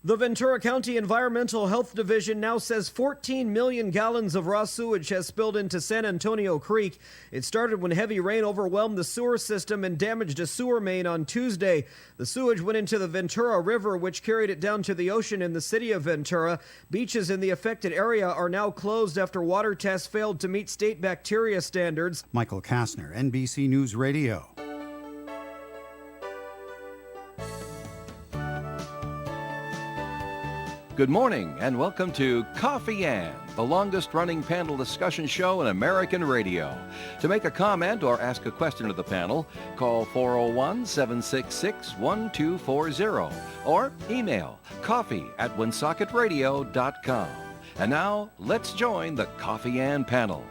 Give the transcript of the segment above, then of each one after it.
The Ventura County Environmental Health Division now says 14 million gallons of raw sewage has spilled into San Antonio Creek. It started when heavy rain overwhelmed the sewer system and damaged a sewer main on Tuesday. The sewage went into the Ventura River, which carried it down to the ocean in the city of Ventura. Beaches in the affected area are now closed after water tests failed to meet state bacteria standards. Michael Kastner, NBC News Radio. Good morning and welcome to Coffee Ann, the longest-running panel discussion show in American radio. To make a comment or ask a question of the panel, call 401-766-1240 or email coffee@woonsocket.radio.com. And now, let's join the Coffee Ann panel.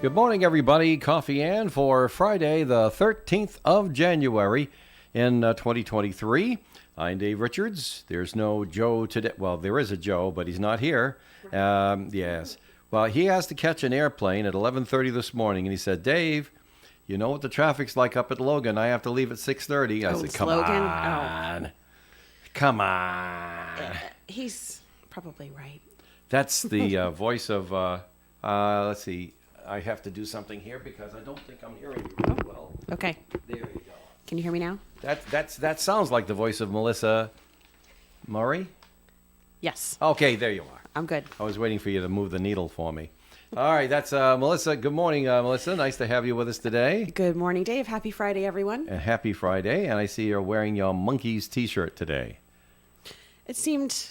Good morning, everybody. Coffee Ann for Friday, the 13th of January in 2023. I'm Dave Richards. There's no Joe today. Well, there is a Joe, but he's not here. Yes. Well, he has to catch an airplane at 11:30 this morning, and he said, Dave, you know what the traffic's like up at Logan. I have to leave at 6:30. I said, come Logan? on. Oh. Come on. He's probably right. That's the voice of, let's see, I have to do something here because I don't think I'm hearing you really well. Okay. There you go. Can you hear me now? That sounds like the voice of Melissa Murray. Yes. Okay, there you are. I'm good. I was waiting for you to move the needle for me. All right, that's Melissa. Good morning, Melissa. Nice to have you with us today. Good morning, Dave. Happy Friday, everyone. And happy Friday. And I see you're wearing your Monkeys t-shirt today. It seemed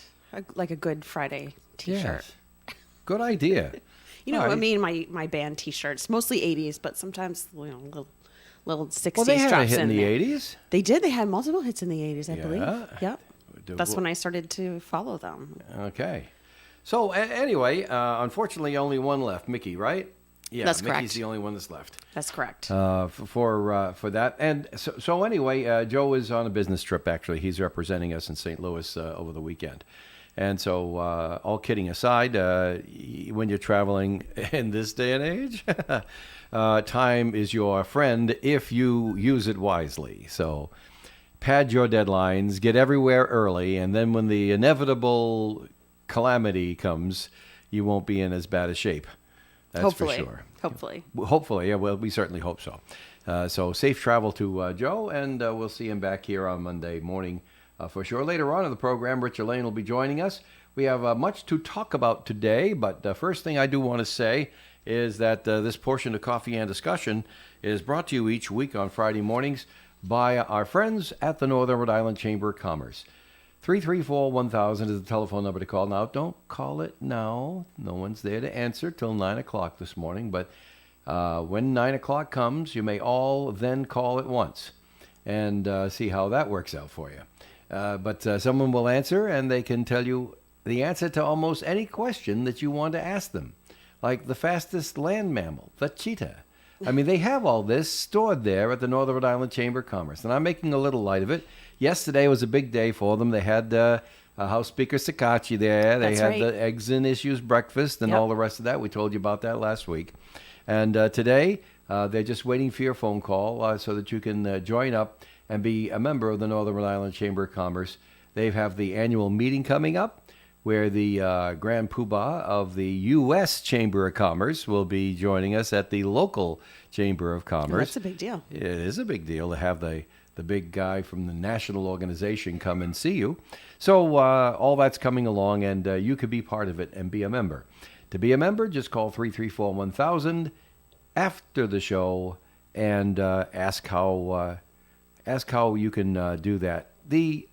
like a good Friday t-shirt. Yes. Good idea. You know, All right. I mean, my band t-shirts, mostly 80s, but sometimes, little 60s Well, they had a drops hit in the there. 80s. They did. They had multiple hits in the 80s, I believe. Yep. Do- That's when I started to follow them. Okay. So anyway, unfortunately, only one left. Mickey, right? Yeah, That's Mickey's correct. the only one that's left. That's correct. For that. And so anyway, Joe is on a business trip, actually. He's representing us in St. Louis over the weekend. And so all kidding aside, when you're traveling in this day and age, time is your friend if you use it wisely. So pad your deadlines, get everywhere early, and then when the inevitable calamity comes, you won't be in as bad a shape. That's Hopefully. for sure. Hopefully. Hopefully, yeah. Well, we certainly hope so. So safe travel to Joe, and we'll see him back here on Monday morning for sure. Later on in the program, Richard Lane will be joining us. We have much to talk about today, but the first thing I do want to say is that this portion of Coffee and Discussion is brought to you each week on Friday mornings by our friends at the Northern Rhode Island Chamber of Commerce. 334-1000 is the telephone number to call. Now, don't call it now. No one's there to answer till 9 o'clock this morning. But when 9 o'clock comes, you may all then call at once and see how that works out for you. But someone will answer, and they can tell you the answer to almost any question that you want to ask them, like the fastest land mammal, the cheetah. I mean, they have all this stored there at the Northern Rhode Island Chamber of Commerce, and I'm making a little light of it. Yesterday was a big day for them. They had House Speaker Sakachi there. They That's had right. the Eggs and Issues breakfast and Yep. all the rest of that. We told you about that last week. And today, they're just waiting for your phone call so that you can join up and be a member of the Northern Rhode Island Chamber of Commerce. They have the annual meeting coming up where the Grand Poobah of the U.S. Chamber of Commerce will be joining us at the local Chamber of Commerce. That's a big deal. It is a big deal to have the big guy from the national organization come and see you. So all that's coming along, and you could be part of it and be a member. To be a member, just call 334-1000 after the show and ask how you can do that. The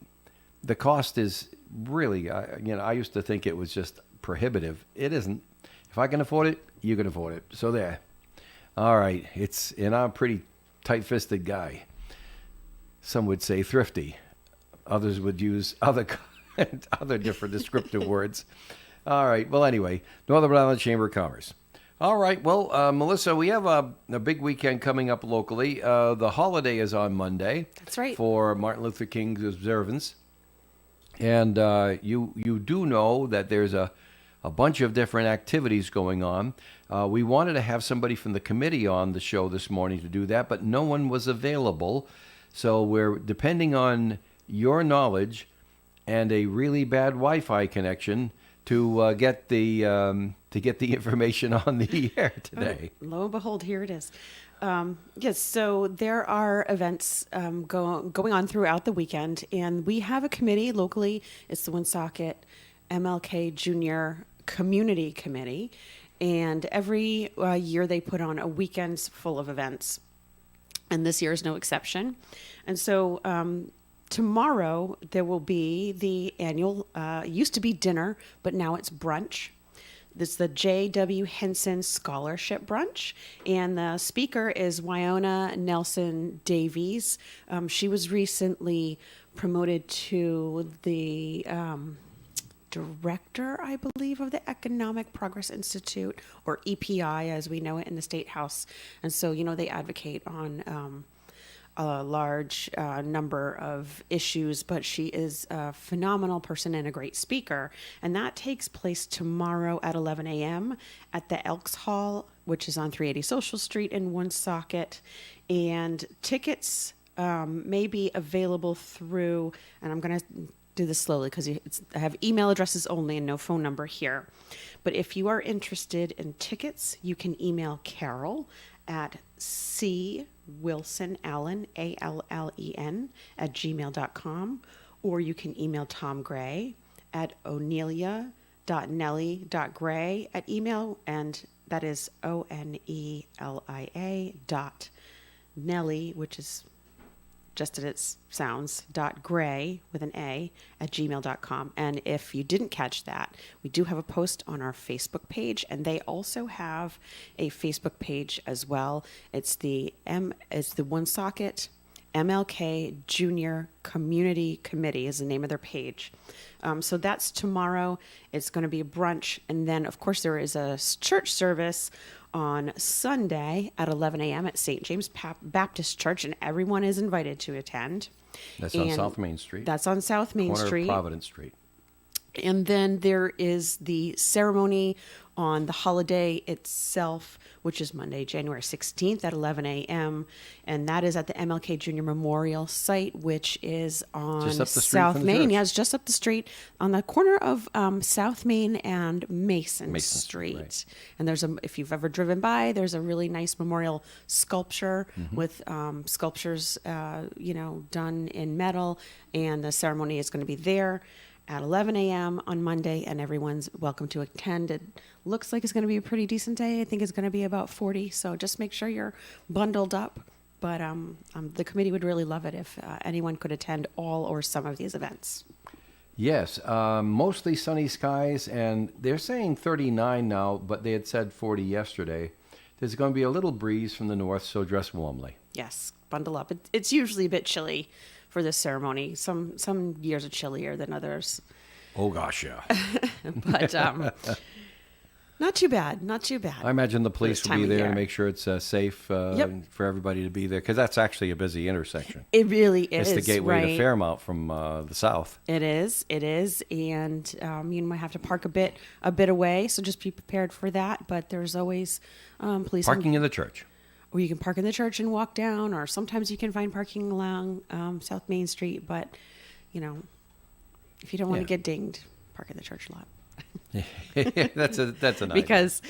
cost is really, I used to think it was just prohibitive. It isn't. If I can afford it, you can afford it. So there. All right. And I'm a pretty tight-fisted guy. Some would say thrifty. Others would use other different descriptive words. All right. Well, anyway, Northern Rhode Island Chamber of Commerce. All right. Well, Melissa, we have a big weekend coming up locally. The holiday is on Monday. That's right. For Martin Luther King's observance. And you do know that there's a bunch of different activities going on. We wanted to have somebody from the committee on the show this morning to do that, but no one was available. So we're depending on your knowledge and a really bad Wi-Fi connection to get the information on the air today. Lo and behold, here it is. Yes, so there are events going on throughout the weekend, and we have a committee locally. It's the Woonsocket MLK Junior Community Committee, and every year they put on a weekend full of events, and this year is no exception. And so tomorrow there will be the annual, used to be dinner, but now it's brunch. This is the J.W. Henson Scholarship Brunch, and the speaker is Wyona Nelson Davies. She was recently promoted to the director, I believe, of the Economic Progress Institute, or EPI as we know it in the State House. And so, they advocate on a large number of issues, but she is a phenomenal person and a great speaker. And that takes place tomorrow at 11 a.m. at the Elks Hall, which is on 380 Social Street in Woonsocket. And tickets may be available through, and I'm going to do this slowly because I have email addresses only and no phone number here. But if you are interested in tickets, you can email Carol at cwilsonallen, ALLEN, @gmail.com, or you can email Tom Gray at onelia.nelly.gray at email, and that is ONELIA.Nelly, which is just as it sounds, .gray with an A at gmail.com. And if you didn't catch that, we do have a post on our Facebook page, and they also have a Facebook page as well. It's the Woonsocket MLK Junior Community Committee is the name of their page. So that's tomorrow. It's going to be a brunch. And then, of course, there is a church service on Sunday at 11 a.m. at St. James Baptist Church, and everyone is invited to attend. That's on South Main Street. That's on South Main Corner Street. of Providence Street. And then there is the ceremony on the holiday itself, which is Monday, January 16th at 11 a.m. And that is at the MLK Junior Memorial Site, which is on Just up the street South from the Main. church. Yeah, it's just up the street on the corner of South Main and Mason Street, Street. right. And if you've ever driven by, there's a really nice memorial sculpture with sculptures, done in metal. And the ceremony is going to be there at 11 a.m. on Monday, and everyone's welcome to attend. It looks like it's going to be a pretty decent day. I think it's going to be about 40, so just make sure you're bundled up. But the committee would really love it if anyone could attend all or some of these events. Yes, mostly sunny skies, and they're saying 39 now, but they had said 40 yesterday. There's going to be a little breeze from the north, so dress warmly. Yes, bundle up. It's usually a bit chilly for this ceremony. Some years are chillier than others. Oh, gosh, yeah. But not too bad. Not too bad. I imagine the police This will time be of there year. to make sure it's safe for everybody to be there, because that's actually a busy intersection. It really is. It's the gateway right? to Fairmount from the south. It is, and you might have to park a bit away, so just be prepared for that. But there's always police Parking in the church. or you can park in the church and walk down, or sometimes you can find parking along South Main Street. But if you don't want to get dinged, park in the church lot. that's an idea. Because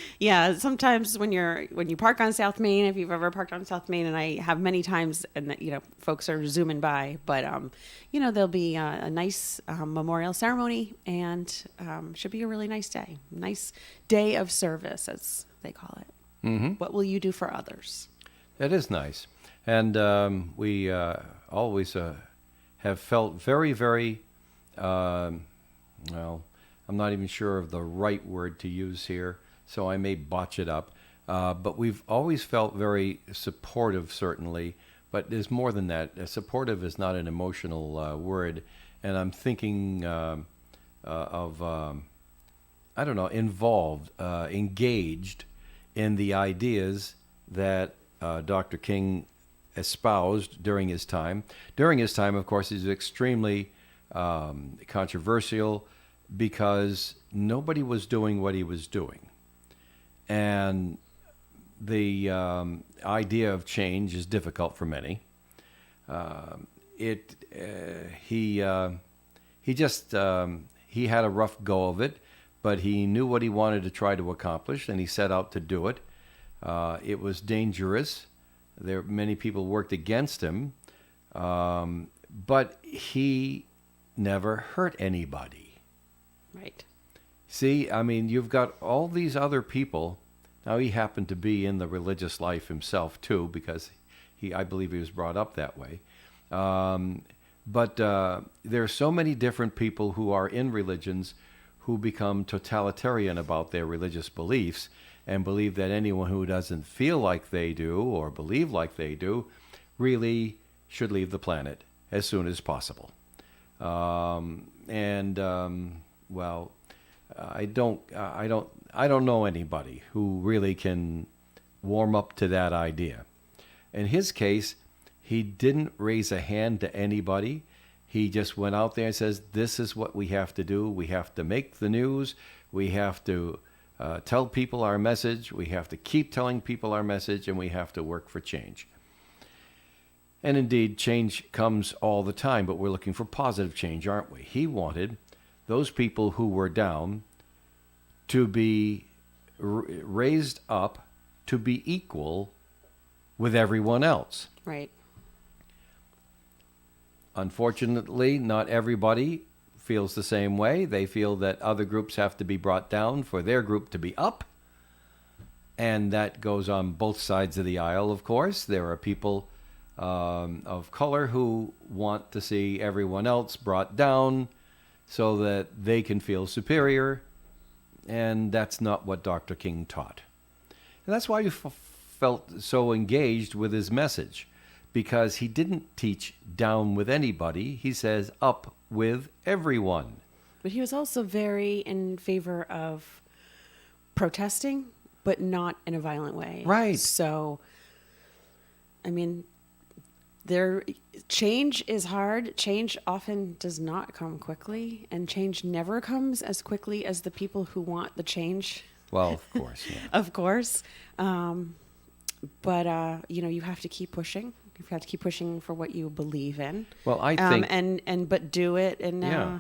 sometimes when you park on South Main, if you've ever parked on South Main, and I have many times, and folks are zooming by, but there'll be a nice memorial ceremony, and should be a really nice day of service, as they call it. Mm-hmm. What will you do for others? That is nice. And we always have felt very, very, I'm not even sure of the right word to use here, so I may botch it up. But we've always felt very supportive, certainly. But there's more than that. Supportive is not an emotional word. And I'm thinking involved, engaged in the ideas that Dr. King espoused during his time. During his time, of course, he's extremely controversial because nobody was doing what he was doing. And the idea of change is difficult for many. He he had a rough go of it, but he knew what he wanted to try to accomplish, and he set out to do it. It was dangerous. Many people worked against him, but he never hurt anybody. Right. See, I mean, you've got all these other people. Now, he happened to be in the religious life himself, too, because I believe he was brought up that way. But there are so many different people who are in religions who become totalitarian about their religious beliefs and believe that anyone who doesn't feel like they do or believe like they do really should leave the planet as soon as possible. Well, I don't know anybody who really can warm up to that idea. In his case, he didn't raise a hand to anybody. He just went out there and says, this is what we have to do. We have to make the news. We have to tell people our message. We have to keep telling people our message, and we have to work for change. And indeed, change comes all the time, but we're looking for positive change, aren't we? He wanted those people who were down to be raised up to be equal with everyone else. Right. Unfortunately, not everybody feels the same way. They feel that other groups have to be brought down for their group to be up. And that goes on both sides of the aisle, of course. There are people of color who want to see everyone else brought down so that they can feel superior. And that's not what Dr. King taught. And that's why you felt so engaged with his message, because he didn't teach down with anybody. He says up with everyone. But he was also very in favor of protesting, but not in a violent way. Right. So, I mean, change is hard. Change often does not come quickly, and change never comes as quickly as the people who want the change. Well, of course, yeah. Of course. But you have to keep pushing. You have to keep pushing for what you believe in. Well, I think... but do it, and, Yeah.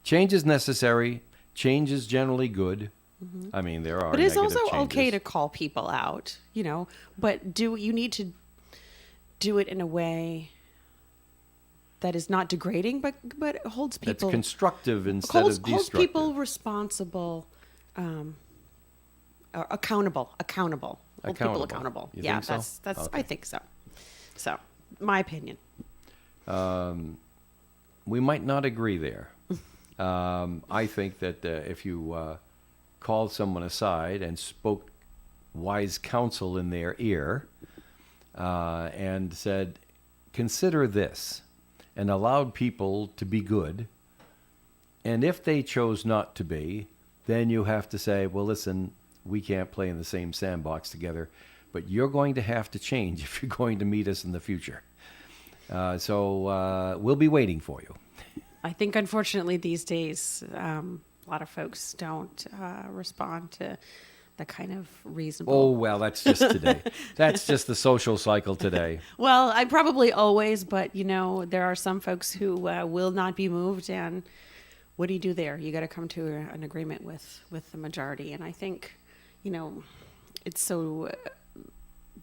Change is necessary. Change is generally good. Mm-hmm. I mean, there are But it's negative also changes. okay to call people out, but you need to do it in a way that is not degrading, but holds people... That's constructive instead holds of destructive. people responsible, accountable. Hold people accountable. You Yeah, think so? that's. Okay. I think so. So, my opinion. We might not agree there. I think that if you called someone aside and spoke wise counsel in their ear and said, consider this, and allowed people to be good, and if they chose not to be, then you have to say, well, listen, we can't play in the same sandbox together, but you're going to have to change if you're going to meet us in the future. So we'll be waiting for you. I think, unfortunately, these days, a lot of folks don't respond to the kind of reasonable... Oh, well, that's just today. That's just the social cycle today. Well, I probably always, but, there are some folks who will not be moved, and what do you do there? You got to come to an agreement with the majority, and I think, it's so...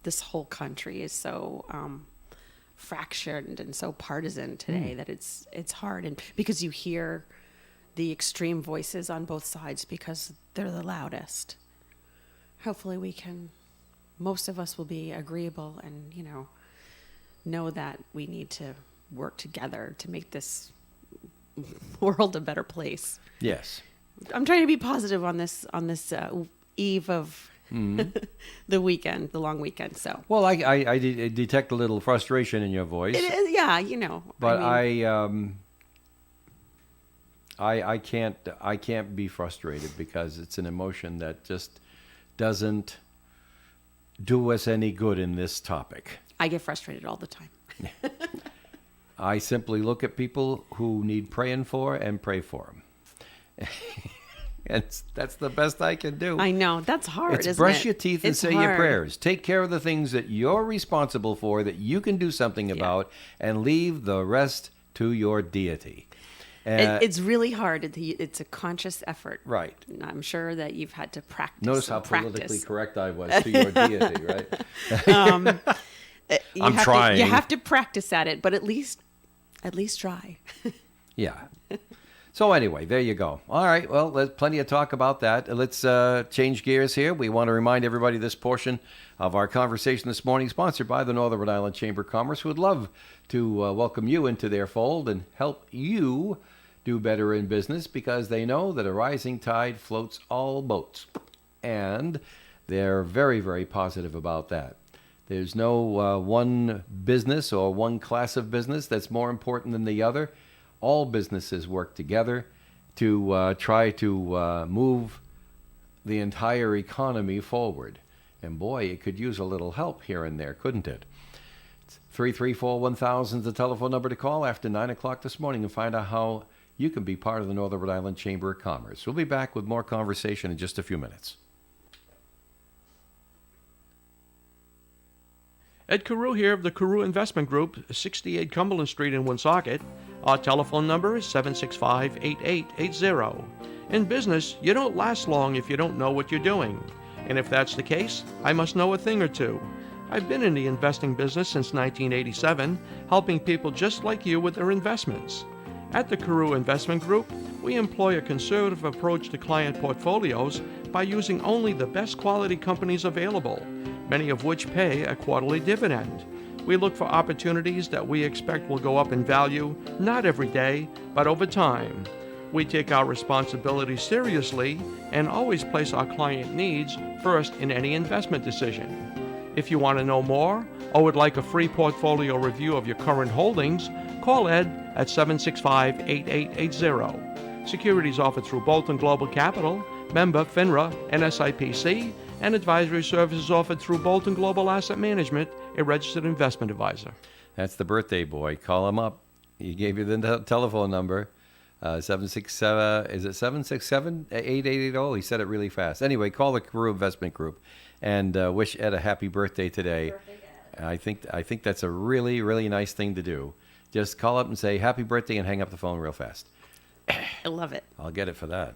this whole country is so... fractured and so partisan today that it's hard, and because you hear the extreme voices on both sides because they're the loudest. Hopefully most of us will be agreeable and know that we need to work together to make this world a better place. Yes. I'm trying to be positive on this eve of the weekend, the long weekend. So, well, I detect a little frustration in your voice. It is, yeah, But I can't be frustrated because it's an emotion that just doesn't do us any good in this topic. I get frustrated all the time. I simply look at people who need praying for and pray for them. That's the best I can do. I know. That's hard, isn't it? Brush your teeth and It's say hard. your prayers. Take care of the things that you're responsible for, that you can do something about, and leave the rest to your deity. It's really hard. It's a conscious effort. Right. I'm sure that you've had to practice. Notice how and practice. politically correct I was to your deity, right? I'm trying. You have to practice at it, but at least try. Yeah. So anyway, there you go. All right. Well, there's plenty of talk about that. Let's change gears here. We want to remind everybody this portion of our conversation this morning, sponsored by the Northern Rhode Island Chamber of Commerce, who would love to welcome you into their fold and help you do better in business, because they know that a rising tide floats all boats. And they're very, very positive about that. There's no one business or one class of business that's more important than the other. All businesses work together to try to move the entire economy forward. And boy, it could use a little help here and there, couldn't it? 334-1000 is the telephone number to call after 9 o'clock this morning and find out how you can be part of the Northern Rhode Island Chamber of Commerce. We'll be back with more conversation in just a few minutes. Ed Carew here of the Carew Investment Group, 68 Cumberland Street in Woonsocket. Our telephone number is 765-8880. In business, you don't last long if you don't know what you're doing. And if that's the case, I must know a thing or two. I've been in the investing business since 1987, helping people just like you with their investments. At the Carew Investment Group, we employ a conservative approach to client portfolios by using only the best quality companies available, many of which pay a quarterly dividend. We look for opportunities that we expect will go up in value, not every day, but over time. We take our responsibilities seriously and always place our client needs first in any investment decision. If you want to know more or would like a free portfolio review of your current holdings, call Ed at 765-8880. Securities offered through Bolton Global Capital, member FINRA, NSIPC, and advisory services offered through Bolton Global Asset Management, a registered investment advisor. That's the birthday boy. Call him up. He gave you the telephone number. 767, is it 767-8880? He said it really fast. Anyway, call the Carew Investment Group and wish Ed a happy birthday today. I think that's a really, really nice thing to do. Just call up and say happy birthday and hang up the phone real fast. I love it. I'll get it for that.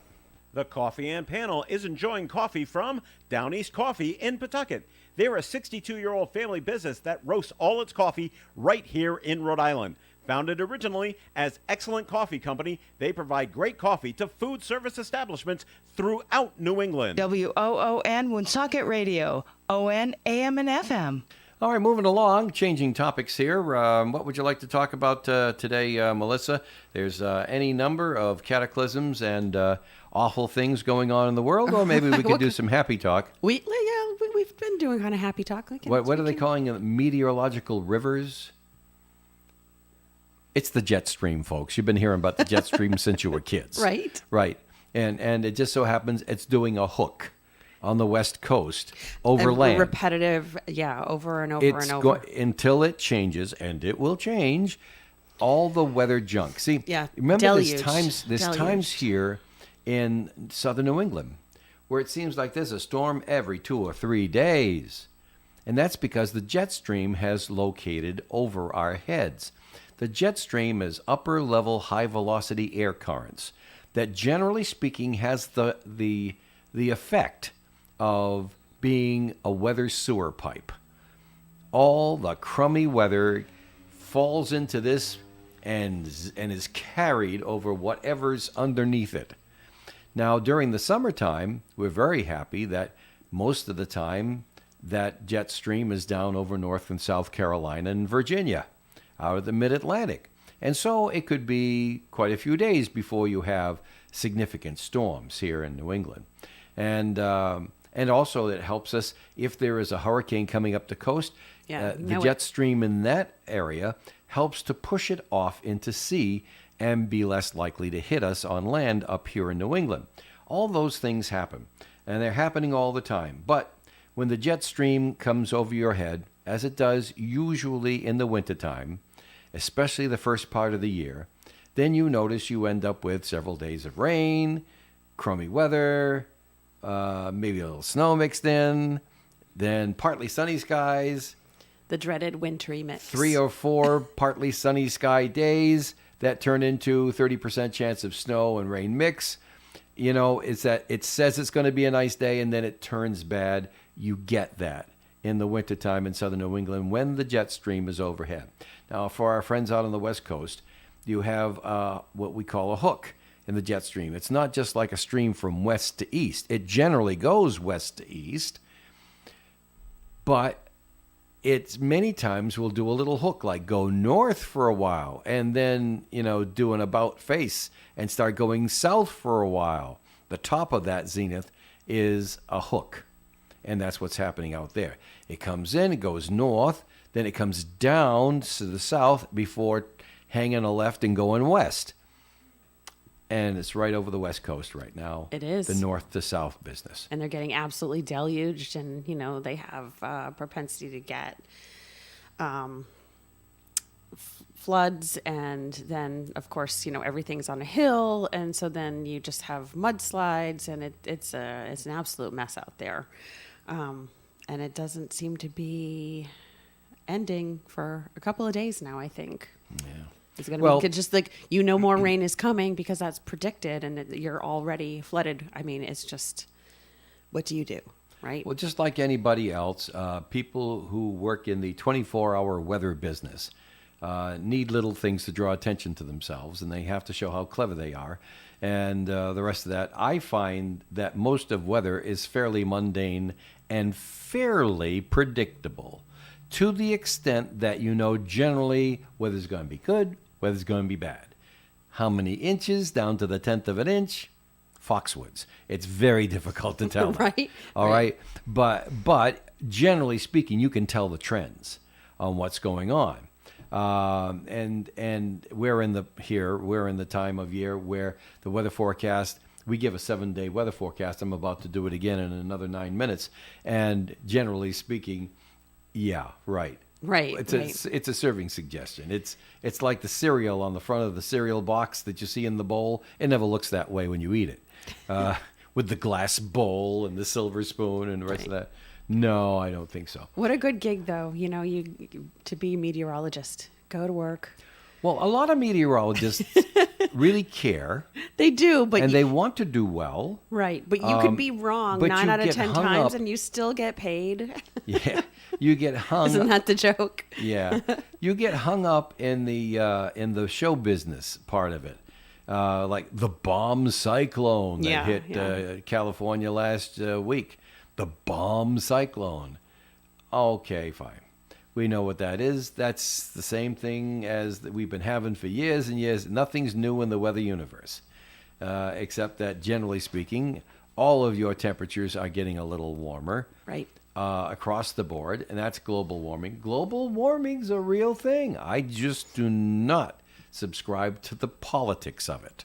The Coffee and Panel is enjoying coffee from Down East Coffee in Pawtucket. They're a 62-year-old family business that roasts all its coffee right here in Rhode Island. Founded originally as Excellent Coffee Company, they provide great coffee to food service establishments throughout New England. WOON Woonsocket Radio, ON, AM, and FM. All right, moving along, changing topics here. What would you like to talk about today, Melissa? There's any number of cataclysms and awful things going on in the world, or maybe we could do some happy talk. We've been doing kind of happy talk. What are they calling it? Meteorological rivers? It's the jet stream, folks. You've been hearing about the jet stream since you were kids. Right. Right. And it just so happens it's doing a hook on the West Coast over land. Repetitive, over and over and over. Until it changes, and it will change, all the weather junk. See, remember deluged. there's times here in southern New England where it seems like there's a storm every 2 or 3 days. And that's because the jet stream has located over our heads. The jet stream is upper-level, high-velocity air currents that, generally speaking, has the effect of being a weather sewer pipe. All the crummy weather falls into this and is carried over whatever's underneath it. Now, during the summertime, we're very happy that most of the time that jet stream is down over North and South Carolina and Virginia, out of the mid-Atlantic. And so it could be quite a few days before you have significant storms here in New England. And also it helps us if there is a hurricane coming up the coast. The jet stream in that area helps to push it off into sea and be less likely to hit us on land up here in New England. All those things happen, and they're happening all the time. But when the jet stream comes over your head, as it does usually in the wintertime, especially the first part of the year, then you notice you end up with several days of rain, crummy weather, maybe a little snow mixed in, then partly sunny skies. The dreaded wintry mix. 3 or 4 partly sunny sky days, that turn into 30% chance of snow and rain mix. You know, it's that it says it's going to be a nice day and then it turns bad. You get that in the wintertime in southern New England when the jet stream is overhead. Now, for our friends out on the West Coast, you have what we call a hook in the jet stream. It's not just like a stream from west to east. It generally goes west to east, but it's many times will do a little hook, like go north for a while and then, you know, do an about face and start going south for a while. The top of that zenith is a hook, and that's what's happening out there. It comes in, it goes north, then it comes down to the south before hanging a left and going west. And it's right over the West Coast right now. It is. The north to south business. And they're getting absolutely deluged, and you know they have propensity to get floods, and then of course you know everything's on a hill, and so then you just have mudslides, and it's an absolute mess out there, and it doesn't seem to be ending for a couple of days now, I think. Yeah. It's going to be just like, you know, more rain is coming because that's predicted, and you're already flooded. I mean, it's just, what do you do, right? Well, just like anybody else, people who work in the 24-hour weather business need little things to draw attention to themselves, and they have to show how clever they are. And the rest of that, I find that most of weather is fairly mundane and fairly predictable, to the extent that you know generally weather's going to be good, weather's going to be bad. How many inches down to the 10th of an inch? Foxwoods. It's very difficult to tell. Right. All right. But generally speaking, you can tell the trends on what's going on. And we're in the time of year where the weather forecast, we give a 7-day weather forecast. I'm about to do it again in another 9 minutes. And generally speaking, yeah, right. Right. It's a serving suggestion. It's like the cereal on the front of the cereal box that you see in the bowl. It never looks that way when you eat it. With the glass bowl and the silver spoon and the rest of that. No, I don't think so. What a good gig, though. You know, you to be a meteorologist, go to work. Well, a lot of meteorologists really care. They do, but they want to do well. Right, but you could be wrong but 9 you out of get 10 hung times, up. and you still get paid. Yeah, you get hung. Isn't that the joke? Yeah, you get hung up in the show business part of it, like the bomb cyclone that hit California last week. The bomb cyclone. Okay, fine. We know what that is. That's the same thing as that we've been having for years and years. Nothing's new in the weather universe, except that generally speaking, all of your temperatures are getting a little warmer. Right. Across the board, and that's global warming. Global warming's a real thing. I just do not subscribe to the politics of it.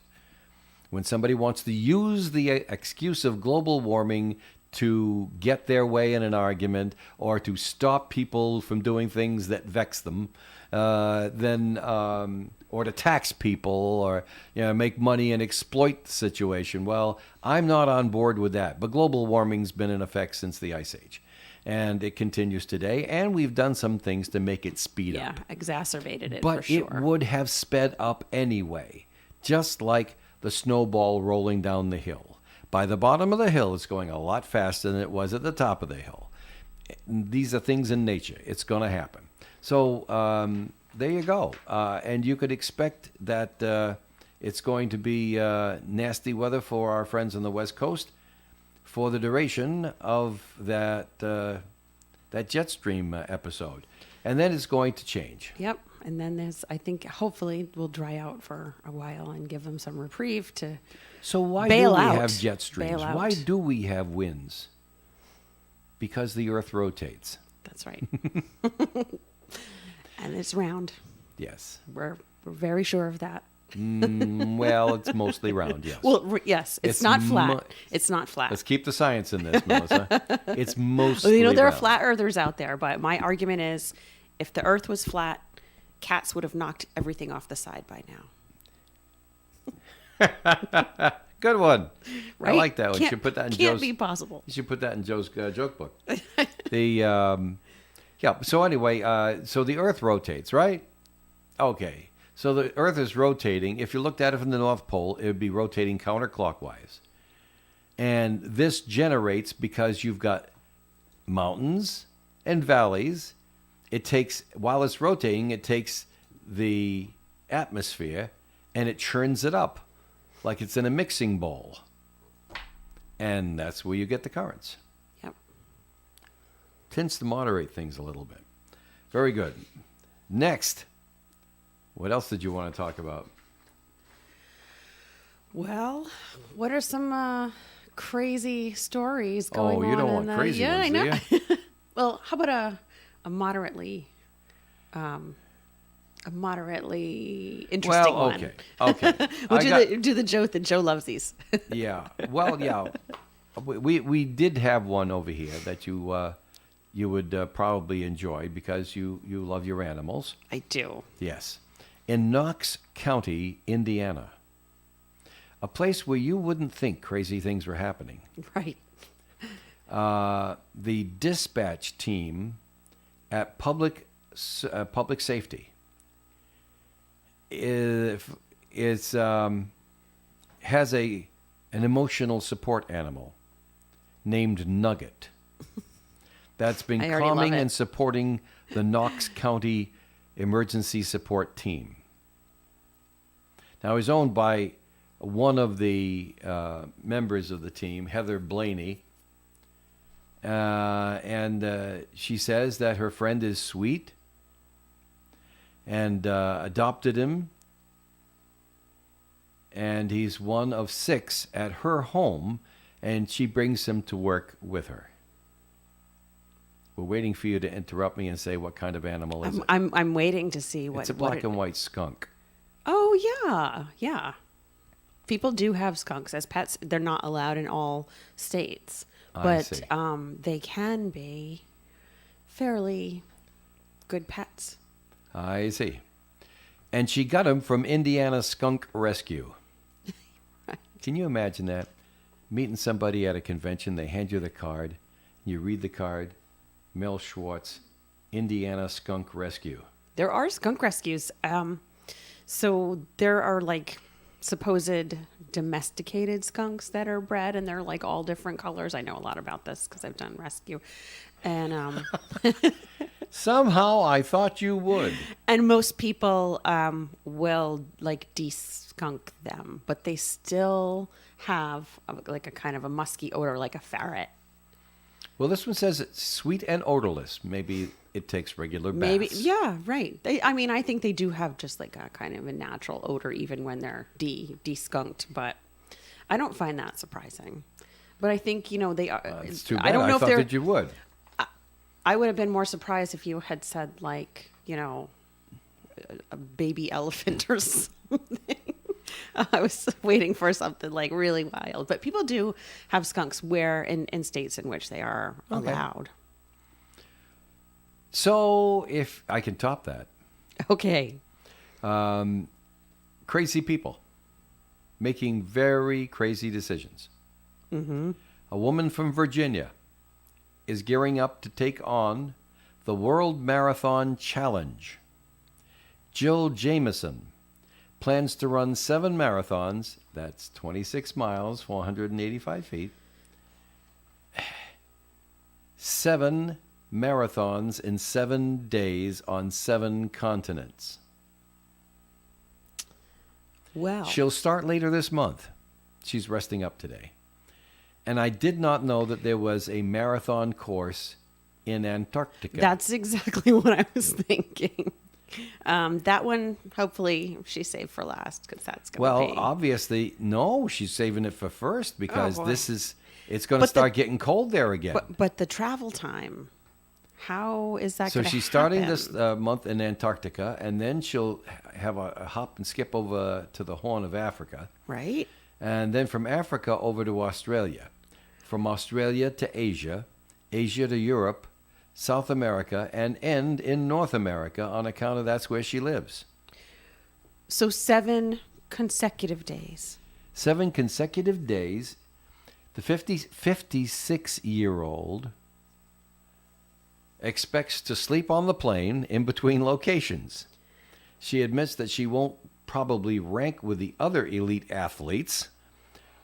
When somebody wants to use the excuse of global warming to get their way in an argument or to stop people from doing things that vex them, or to tax people or make money and exploit the situation, well, I'm not on board with that. But global warming's been in effect since the Ice Age. And it continues today, and we've done some things to make it speed up. Yeah, exacerbated it But for sure. it would have sped up anyway, just like the snowball rolling down the hill. By the bottom of the hill, it's going a lot faster than it was at the top of the hill. These are things in nature. It's going to happen. So there you go. And you could expect that it's going to be nasty weather for our friends on the West Coast for the duration of that jet stream episode. And then it's going to change. Yep. And then I think, hopefully will dry out for a while and give them some reprieve to So why bail do we out. have jet streams? Bail out. Why do we have winds? Because the Earth rotates. That's right. And it's round. Yes. We're very sure of that. Well, it's mostly round, yes. Well, yes, it's not flat. It's not flat. Let's keep the science in this, Melissa. It's mostly Well, there are round. flat earthers out there, but my argument is if the earth was flat, cats would have knocked everything off the side by now. Good one. Right? I like that one. You Can't- should put that in can't Joe's. be possible. You should put that in Joe's joke book. Yeah. So anyway, so the Earth rotates, right? Okay. So the Earth is rotating. If you looked at it from the North Pole, it would be rotating counterclockwise. And this generates because you've got mountains and valleys. While it's rotating, it takes the atmosphere and it churns it up like it's in a mixing bowl. And that's where you get the currents. Yep. Tends to moderate things a little bit. Very good. Next, what else did you want to talk about? Well, what are some crazy stories going on? Oh, you don't in want crazy yeah, ones, I know. do you? Well, how about a moderately interesting Well, one? okay. We'll do the joke that Joe loves these. Yeah. Well, yeah. We did have one over here that you would probably enjoy because you love your animals. I do. Yes. In Knox County, Indiana, a place where you wouldn't think crazy things were happening. Right. The dispatch team at Public Safety has an emotional support animal named Nugget that's been I already love calming it. and supporting the Knox County Emergency Support Team. Now, he's owned by one of the members of the team, Heather Blaney, and she says that her friend is sweet and adopted him, and he's one of 6 at her home, and she brings him to work with her. We're waiting for you to interrupt me and say what kind of animal is it. I'm waiting to see what. It's a black and white skunk. Oh yeah. People do have skunks as pets. They're not allowed in all states, I but see. they can be fairly good pets. I see. And she got him from Indiana Skunk Rescue. Can you imagine that? Meeting somebody at a convention, they hand you the card, you read the card, Mel Schwartz, Indiana Skunk Rescue. There are skunk rescues. So there are like supposed domesticated skunks that are bred, and they're like all different colors. I know a lot about this because I've done rescue, and Somehow I thought you would. and most people will like de-skunk them, but they still have like a kind of a musky odor, like a ferret. Well, this one says it's sweet and odorless. Maybe it takes regular baths. Maybe, yeah, right. I think they do have just like a kind of a natural odor even when they're de-skunked, but I don't find that surprising. But I think, they are. It's too bad. I don't know if thought they're. that you would. I would have been more surprised if you had said like, a baby elephant or something. I was waiting for something like really wild, but people do have skunks where in states in which they are Okay. allowed. So, if I can top that, Okay. crazy people making very crazy decisions. Mm-hmm. A woman from Virginia is gearing up to take on the World Marathon Challenge. Jill Jameson plans to run 7 marathons, that's 26 miles, 485 feet, 7 marathons in 7 days on 7 continents. Well, She'll start later this month. She's resting up today. And I did not know that there was a marathon course in Antarctica. that's exactly what I was thinking. That one, hopefully, she's saved for last because that's going to well, be. obviously, no, she's saving it for first because Oh, boy. it's going to But start getting cold there again. But the travel time, how is that So going to she's starting happen? this month in Antarctica, and then she'll have a hop and skip over to the Horn of Africa, Right? and then from Africa over to Australia, from Australia to Asia, Asia to Europe, South America, and end in North America on account of that's where she lives. So 7 consecutive days. 7 consecutive days. The 56-year-old expects to sleep on the plane in between locations. She admits that she won't probably rank with the other elite athletes,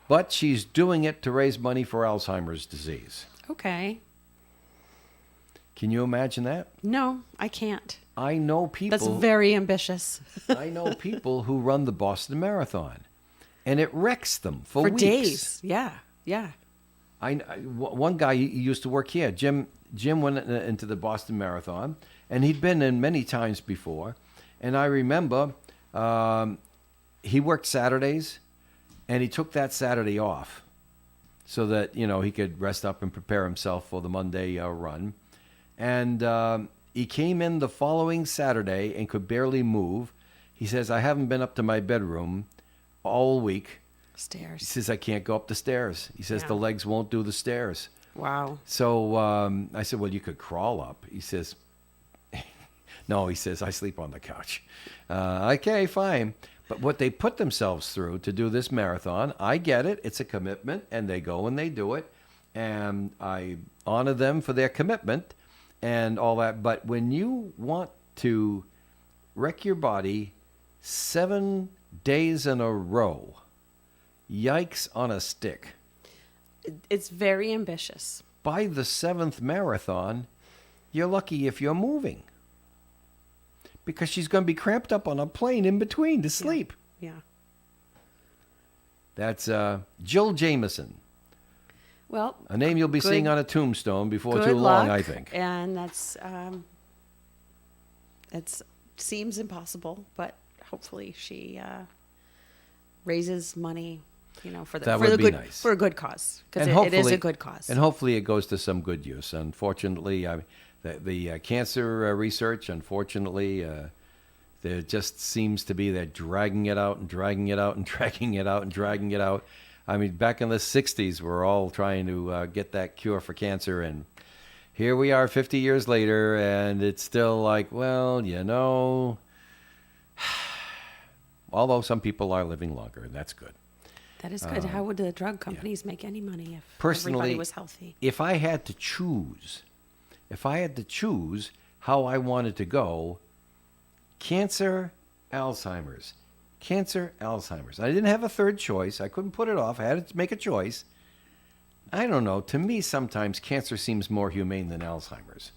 but she's doing it to raise money for Alzheimer's disease. Okay. Can you imagine that? No, I can't. I know people. That's very ambitious. I know people who run the Boston Marathon, and it wrecks them for weeks. days. Yeah, yeah. One guy he used to work here. Jim went into the Boston Marathon, and he'd been in many times before. And I remember he worked Saturdays, and he took that Saturday off so that he could rest up and prepare himself for the Monday run. And he came in the following Saturday and could barely move. He says, "I haven't been up to my bedroom all week." He Stairs. says, "I can't go up the stairs." He says, Yeah. "The legs won't do the stairs." Wow. So I said, "Well, you could crawl up." He says, "No," he says, "I sleep on the couch." Okay, fine. But what they put themselves through to do this marathon, I get it. It's a commitment, and they go and they do it. And I honor them for their commitment and all that. But when you want to wreck your body 7 days in a row, yikes on a stick. It's very ambitious. By the 7th marathon, you're lucky if you're moving. Because she's going to be cramped up on a plane in between to sleep. Yeah. That's Jill Jameson, Well, a name you'll be good- seeing on a tombstone before good too long, luck, I think. And that's it seems impossible, but hopefully she raises money, for That for would the be good nice. for a good cause, because And it is hopefully- a good cause. And hopefully it goes to some good use. Unfortunately, the cancer research, unfortunately, there just seems to be that dragging it out and dragging it out and dragging it out and dragging it out. I mean, back in the 60s, we're all trying to get that cure for cancer, and here we are 50 years later, and it's still like, well, although some people are living longer, and that's good. That is good. How would the drug companies make any money if Personally, everybody was healthy? If I had to choose how I wanted to go, cancer, Alzheimer's. Cancer, Alzheimer's. I didn't have a third choice. I couldn't put it off. I had to make a choice. I don't know. To me, sometimes cancer seems more humane than Alzheimer's.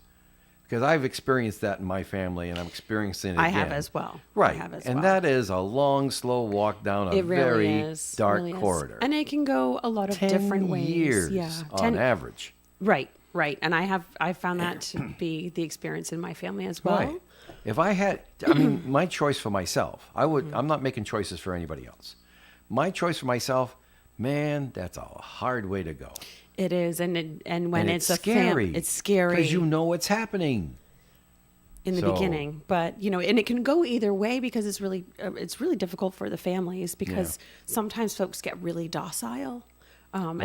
Because I've experienced that in my family, and I'm experiencing it I again. have as well. Right. I have as and well. that is a long, slow walk down a It really very is. dark Really is. corridor. And it can go a lot of 10 different ways. years Yeah. on average. Right. And I found that to be the experience in my family as well. Right. If I had, my choice for myself, I'm not making choices for anybody else. My choice for myself, man, that's a hard way to go. It is, and when And it's scary. it's scary Because you know what's happening. in the So- beginning. But and it can go either way because it's really difficult for the families because sometimes folks get really docile. And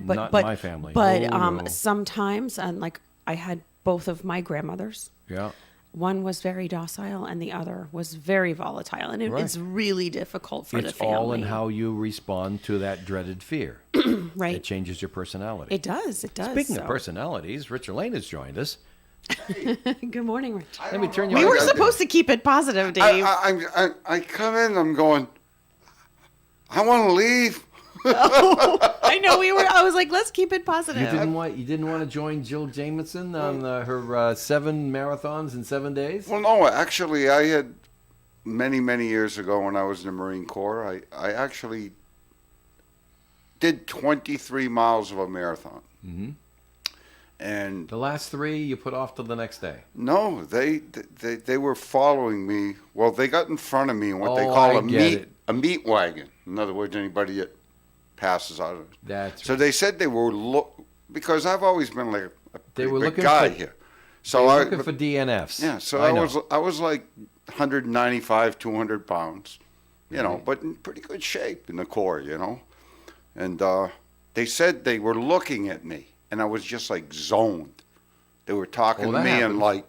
not my family. But Oh, no. sometimes, and like I had both of my grandmothers. Yeah. One was very docile and the other was very volatile. And Right. it's really difficult for the It's family. all in how you respond to that dreaded fear. right. It changes your personality. It does. Speaking of So- personalities, Rich Lane has joined us. Good morning, Rich. Let me turn you We on. were supposed to keep it positive, Dave. I come in, I'm going, I want to leave. I know I was like, let's keep it You positive. didn't want to join Jill Jameson on her 7 marathons in 7 days? Well, no, actually, I had many years ago when I was in the Marine Corps, I actually did 23 miles of a marathon. Mm-hmm. And The last 3 you put off till the next day. no, they were following me. Well, they got in front of me in what they Oh, call I get it. a meat wagon. In other words, anybody that passes out of it. That's So they said they were because I've always been like a They pretty were big looking guy for- here. They So were looking for DNFs. yeah, so I know. I was like 195, 200 pounds, but in pretty good shape in the Corps, And they said they were looking at me, and I was just like zoned. They were talking Well, to that me happens. and like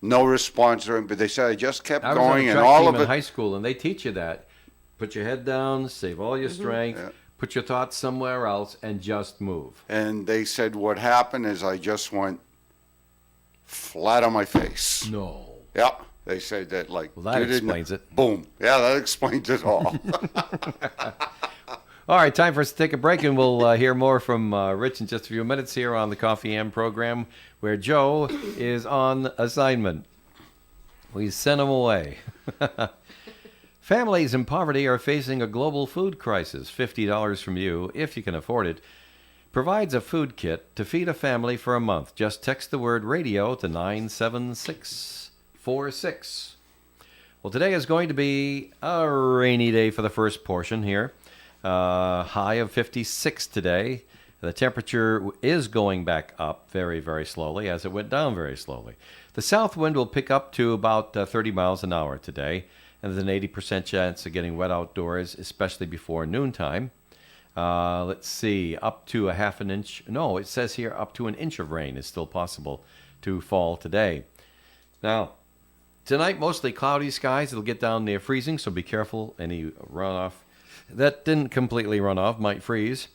no response, but they said I just kept I was on going, a and track all team of in it. high school, and they teach you that. Put your head down, save all your strength, Yeah. put your thoughts somewhere else, and just move. And they said what happened is I just went flat on my face. No. Yeah, They said that, like, Well, that you didn't- explains it. Boom. Yeah, that explains it all. All right, time for us to take a break, and we'll hear more from Rich in just a few minutes here on the Coffee Am program, where Joe is on assignment. We sent him away. Families in poverty are facing a global food crisis. $50 from you, if you can afford it, provides a food kit to feed a family for a month. Just text the word radio to 97646. Well, today is going to be a rainy day for the first portion here. High of 56 today. The temperature is going back up very, very slowly as it went down very slowly. The south wind will pick up to about 30 miles an hour today, and there's an 80% chance of getting wet outdoors, especially before noontime. Let's see, up to a half an inch. No, it says here up to an inch of rain is still possible to fall today. Now, tonight, mostly cloudy skies. It'll get down near freezing, so be careful. Any runoff that didn't completely run off might freeze.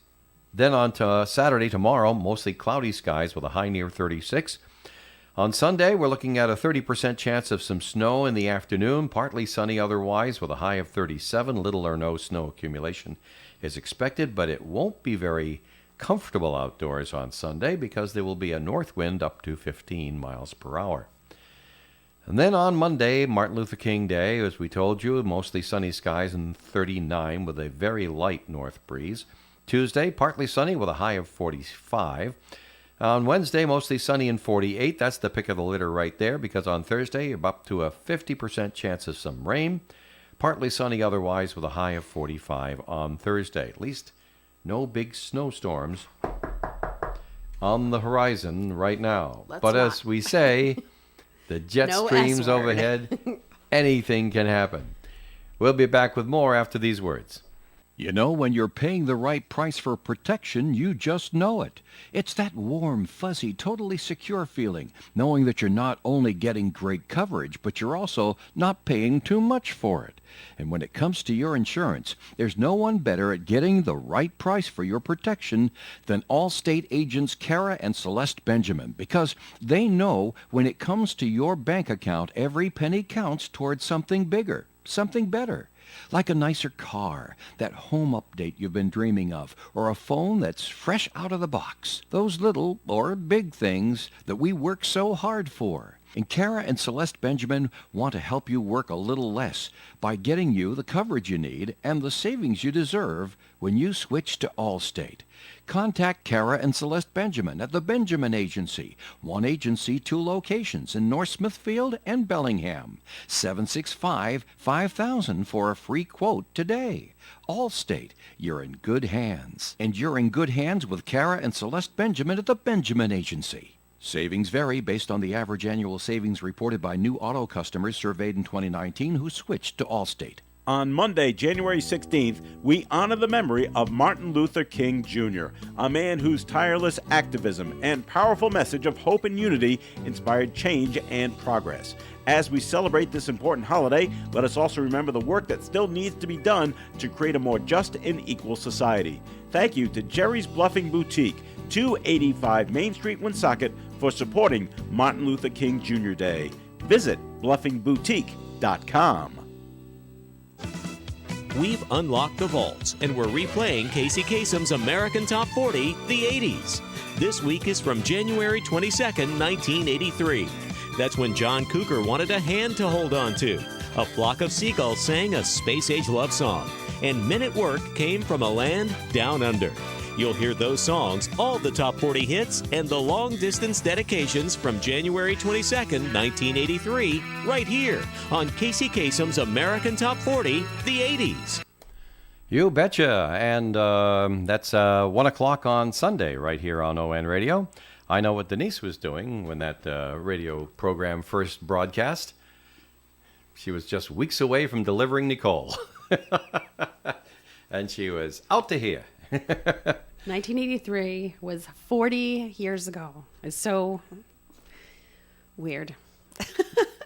Then on to Saturday, tomorrow, mostly cloudy skies with a high near 36. On Sunday, we're looking at a 30% chance of some snow in the afternoon, partly sunny otherwise with a high of 37. Little or no snow accumulation is expected, but it won't be very comfortable outdoors on Sunday because there will be a north wind up to 15 miles per hour. And then on Monday, Martin Luther King Day, as we told you, mostly sunny skies and 39 with a very light north breeze. Tuesday, partly sunny with a high of 45. On Wednesday, mostly sunny and 48. That's the pick of the litter right there, because on Thursday, you're up to a 50% chance of some rain. Partly sunny otherwise with a high of 45 on Thursday. At least no big snowstorms on the horizon right now. But as we say, the jet No streams S-word. overhead, anything can happen. We'll be back with more after these words. You know, when you're paying the right price for protection, you just know it. It's that warm, fuzzy, totally secure feeling, knowing that you're not only getting great coverage, but you're also not paying too much for it. And when it comes to your insurance, there's no one better at getting the right price for your protection than Allstate agents Kara and Celeste Benjamin, because they know when it comes to your bank account, every penny counts towards something bigger, something better. Like a nicer car, that home update you've been dreaming of, or a phone that's fresh out of the box. Those little or big things that we work so hard for. And Kara and Celeste Benjamin want to help you work a little less by getting you the coverage you need and the savings you deserve when you switch to Allstate. Contact Kara and Celeste Benjamin at the Benjamin Agency. One agency, 2 locations in North Smithfield and Bellingham. 765-5000 for a free quote today. Allstate, you're in good hands. And you're in good hands with Kara and Celeste Benjamin at the Benjamin Agency. Savings vary based on the average annual savings reported by new auto customers surveyed in 2019 who switched to Allstate. On Monday, January 16th, we honor the memory of Martin Luther King Jr., a man whose tireless activism and powerful message of hope and unity inspired change and progress. As we celebrate this important holiday, let us also remember the work that still needs to be done to create a more just and equal society. Thank you to Jerry's Bluffing Boutique, 285 Main Street, Woonsocket, for supporting Martin Luther King Jr. Day. Visit bluffingBoutique.com. We've unlocked the vaults, and we're replaying Casey Kasem's American Top 40, the 80s. This week is from January 22nd, 1983. That's when John Cougar wanted a hand to hold on to. A flock of seagulls sang a space-age love song, and Men at Work came from a land down under. You'll hear those songs, all the top 40 hits, and the long-distance dedications from January 22nd, 1983, right here on Casey Kasem's American Top 40, the 80s. You betcha. And that's 1 o'clock on Sunday right here on ON Radio. I know what Denise was doing when that radio program first broadcast. She was just weeks away from delivering Nicole. And she was out to here. 1983 was 40 years ago. It's so weird.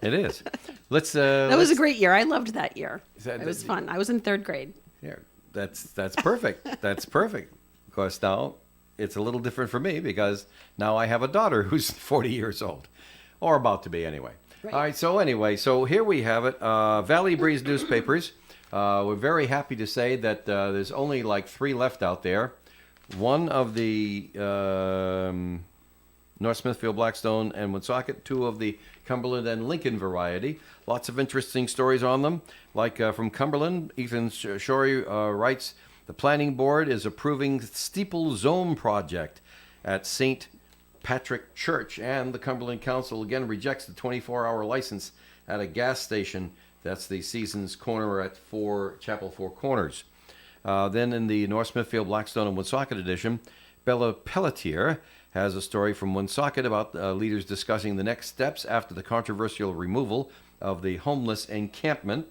It is. That was a great year. I loved that year. That- It was fun. I was in 3rd grade. Yeah, that's perfect. That's perfect. Of course, now it's a little different for me because now I have a daughter who's 40 years old, or about to be anyway. All right, so anyway, so here we have it. Valley Breeze newspapers. We're very happy to say that there's only like 3 left out there. One of the North Smithfield, Blackstone, and Woonsocket, 2 of the Cumberland and Lincoln variety. Lots of interesting stories on them. Like from Cumberland, Ethan Shorey writes, the planning board is approving steeple zone project at St. Patrick Church, and the Cumberland Council again rejects the 24-hour license at a gas station. That's the Seasons Corner at Chapel Four Corners. Then in the North Smithfield, Blackstone, and Woonsocket edition, Bella Pelletier has a story from Woonsocket about leaders discussing the next steps after the controversial removal of the homeless encampment.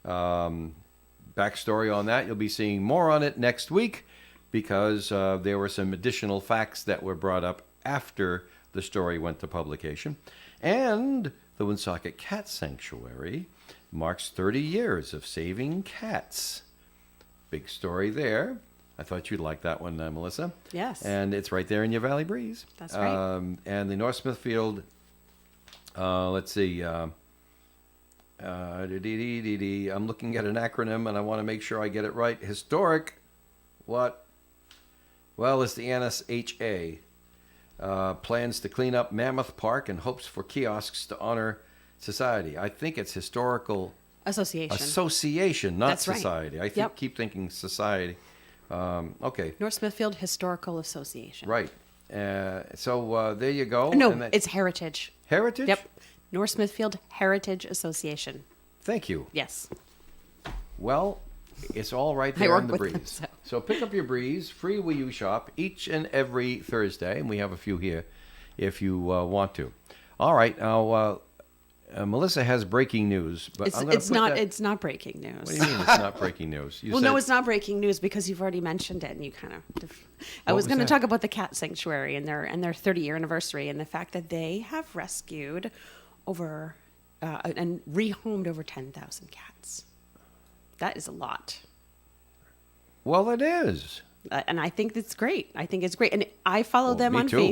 Backstory on that, you'll be seeing more on it next week because there were some additional facts that were brought up after the story went to publication. And the Woonsocket Cat Sanctuary marks 30 years of saving cats. Big story there. I thought you'd like that one, Melissa. Yes. And it's right there in your Valley Breeze. That's right. And the North Smithfield, let's see. I'm looking at an acronym, and I want to make sure I get it right. Historic, what? Well, it's the NSHA. Plans to clean up Mammoth Park and hopes for kiosks to honor society. I think it's Historical Association, not That's right. Society. I keep thinking society. Okay. North Smithfield Historical Association. Right. So there you go. No, And it's Heritage. Heritage? Yep. North Smithfield Heritage Association. Thank you. Yes. Well, it's all right I there work in the with Breeze. them, So pick up your Breeze, free Wii U shop, each and every Thursday, and we have a few here if you want to. All right, now Melissa has breaking news, but I'm It's gonna put it's not breaking news. What do you mean it's not breaking news? You Well, said, no, it's not breaking news because you've already mentioned it, and you kind of. I was was going to that? talk about the cat sanctuary and their 30-year anniversary, and the fact that they have rescued over and rehomed over 10,000 cats. That is a lot. Well, it is. And I think it's great. I think it's great, and I follow them me on too.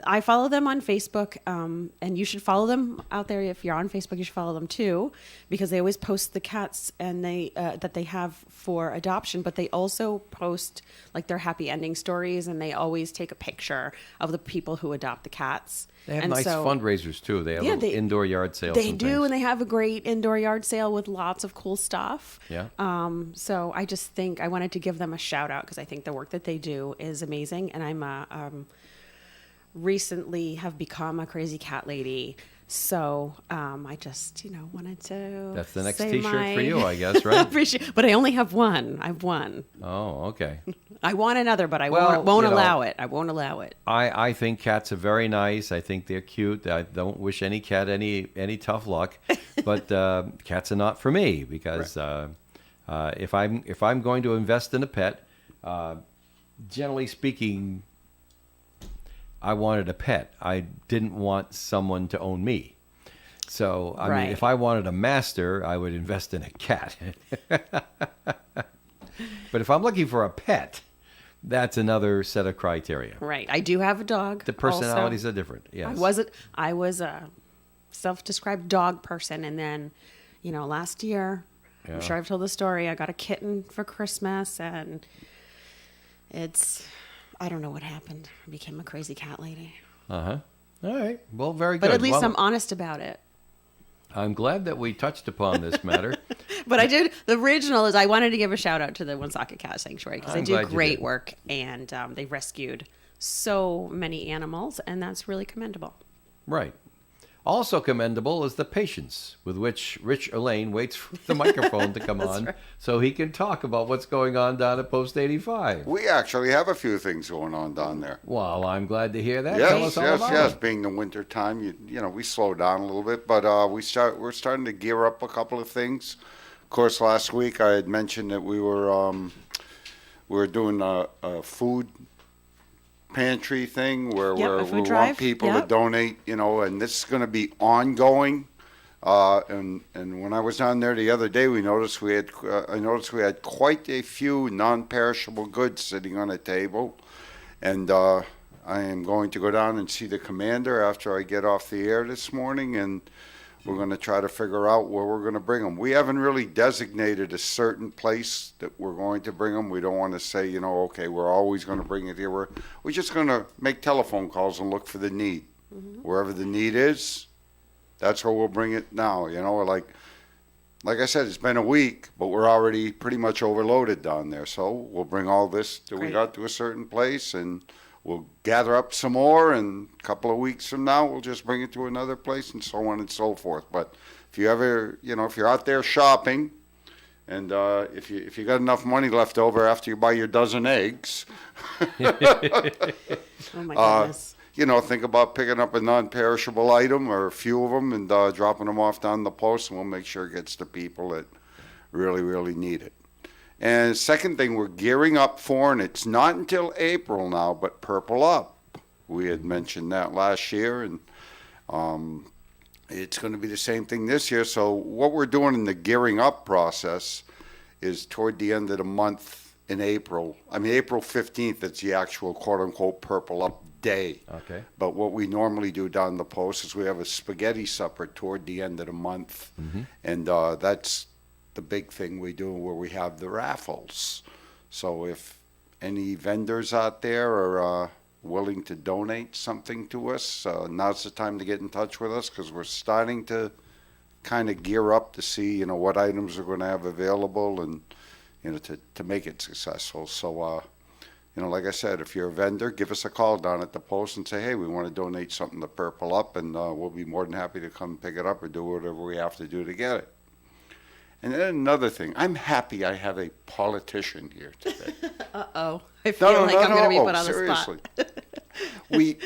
I follow them on Facebook, and you should follow them out there. If you're on Facebook, you should follow them too, because they always post the cats and they that they have for adoption. But they also post like their happy ending stories, and they always take a picture of the people who adopt the cats. They have And nice so- fundraisers too. They have Yeah, little indoor yard sales. They and do, things. and they have a great indoor yard sale with lots of cool stuff. Yeah. So I just think I wanted to give them a shout out because I think the work that they do is amazing, and I'm recently have become a crazy cat lady. So I just wanted to. That's the next say T-shirt for you, I guess, right? But I only have one. I have one. Oh, okay. I want another, but I Well, won't you know, allow it. I won't allow it. I think cats are very nice. I think they're cute. I don't wish any cat any tough luck, but cats are not for me because if I'm going to invest in a pet, generally speaking, I wanted a pet. I didn't want someone to own me. So I mean, Right. if I wanted a master, I would invest in a cat. But if I'm looking for a pet, that's another set of criteria. Right. I do have a dog. The personalities also. are different. Yes. I was a self-described dog person, and then, last year, Yeah. I'm sure I've told the story. I got a kitten for Christmas, and I don't know what happened. I became a crazy cat lady. All right. Well, very good. But at least Well, I'm honest about it. I'm glad that we touched upon this matter. But I did. The original is I wanted to give a shout out to the Woonsocket Cat Sanctuary because they I'm do glad you great did. work, and they rescued so many animals, and that's really commendable. Right. Also commendable is the patience with which Rich Elaine waits for the microphone to come on right. so he can talk about what's going on down at Post 85. We actually have a few things going on down there. Well, I'm glad to hear that. Tell us Yes, all yes, about yes. it. Being the winter time, you know, we slow down a little bit, but we're starting to gear up a couple of things. Of course, last week I had mentioned that we were doing a food pantry thing where Yep, a we food want drive. people Yep. to donate, you know, and this is going to be ongoing. And when I was down there the other day, I noticed we had quite a few non-perishable goods sitting on a table, and I am going to go down and see the commander after I get off the air this morning, and we're going to try to figure out where we're going to bring them. We haven't really designated a certain place that we're going to bring them. We don't want to say, you know, okay, we're always going to bring it here. We're just going to make telephone calls and look for the need. Wherever the need is, that's where we'll bring it now. You know, like I said, it's been a week, but we're already pretty much overloaded down there. So we'll bring all this that we Great. got to a certain place, and we'll gather up some more, and a couple of weeks from now, we'll just bring it to another place, and so on and so forth. But if you ever, you know, if you're out there shopping, and if you got enough money left over after you buy your dozen eggs, Oh my goodness. you know, think about picking up a non-perishable item or a few of them and dropping them off down the post, and we'll make sure it gets to people that really, really need it. And second thing we're gearing up for, and it's not until April now, but Purple Up. We had mentioned that last year, and it's going to be the same thing this year. So what we're doing in the gearing up process is toward the end of the month in April. I mean, April 15th, it's the actual quote-unquote Purple Up day. Okay. But what we normally do down the post is we have a spaghetti supper toward the end of the month, and that's the big thing we do, where we have the raffles. So if any vendors out there are willing to donate something to us, now's the time to get in touch with us, because we're starting to kind of gear up to see, you know, what items we're going to have available, and, you know, to make it successful. So, you know, like I said, if you're a vendor, give us a call down at the post and say, hey, we want to donate something to Purple Up, and we'll be more than happy to come pick it up or do whatever we have to do to get it. And then another thing, I'm happy I have a politician here today. Uh-oh. I feel like I'm going to be put on seriously. the spot.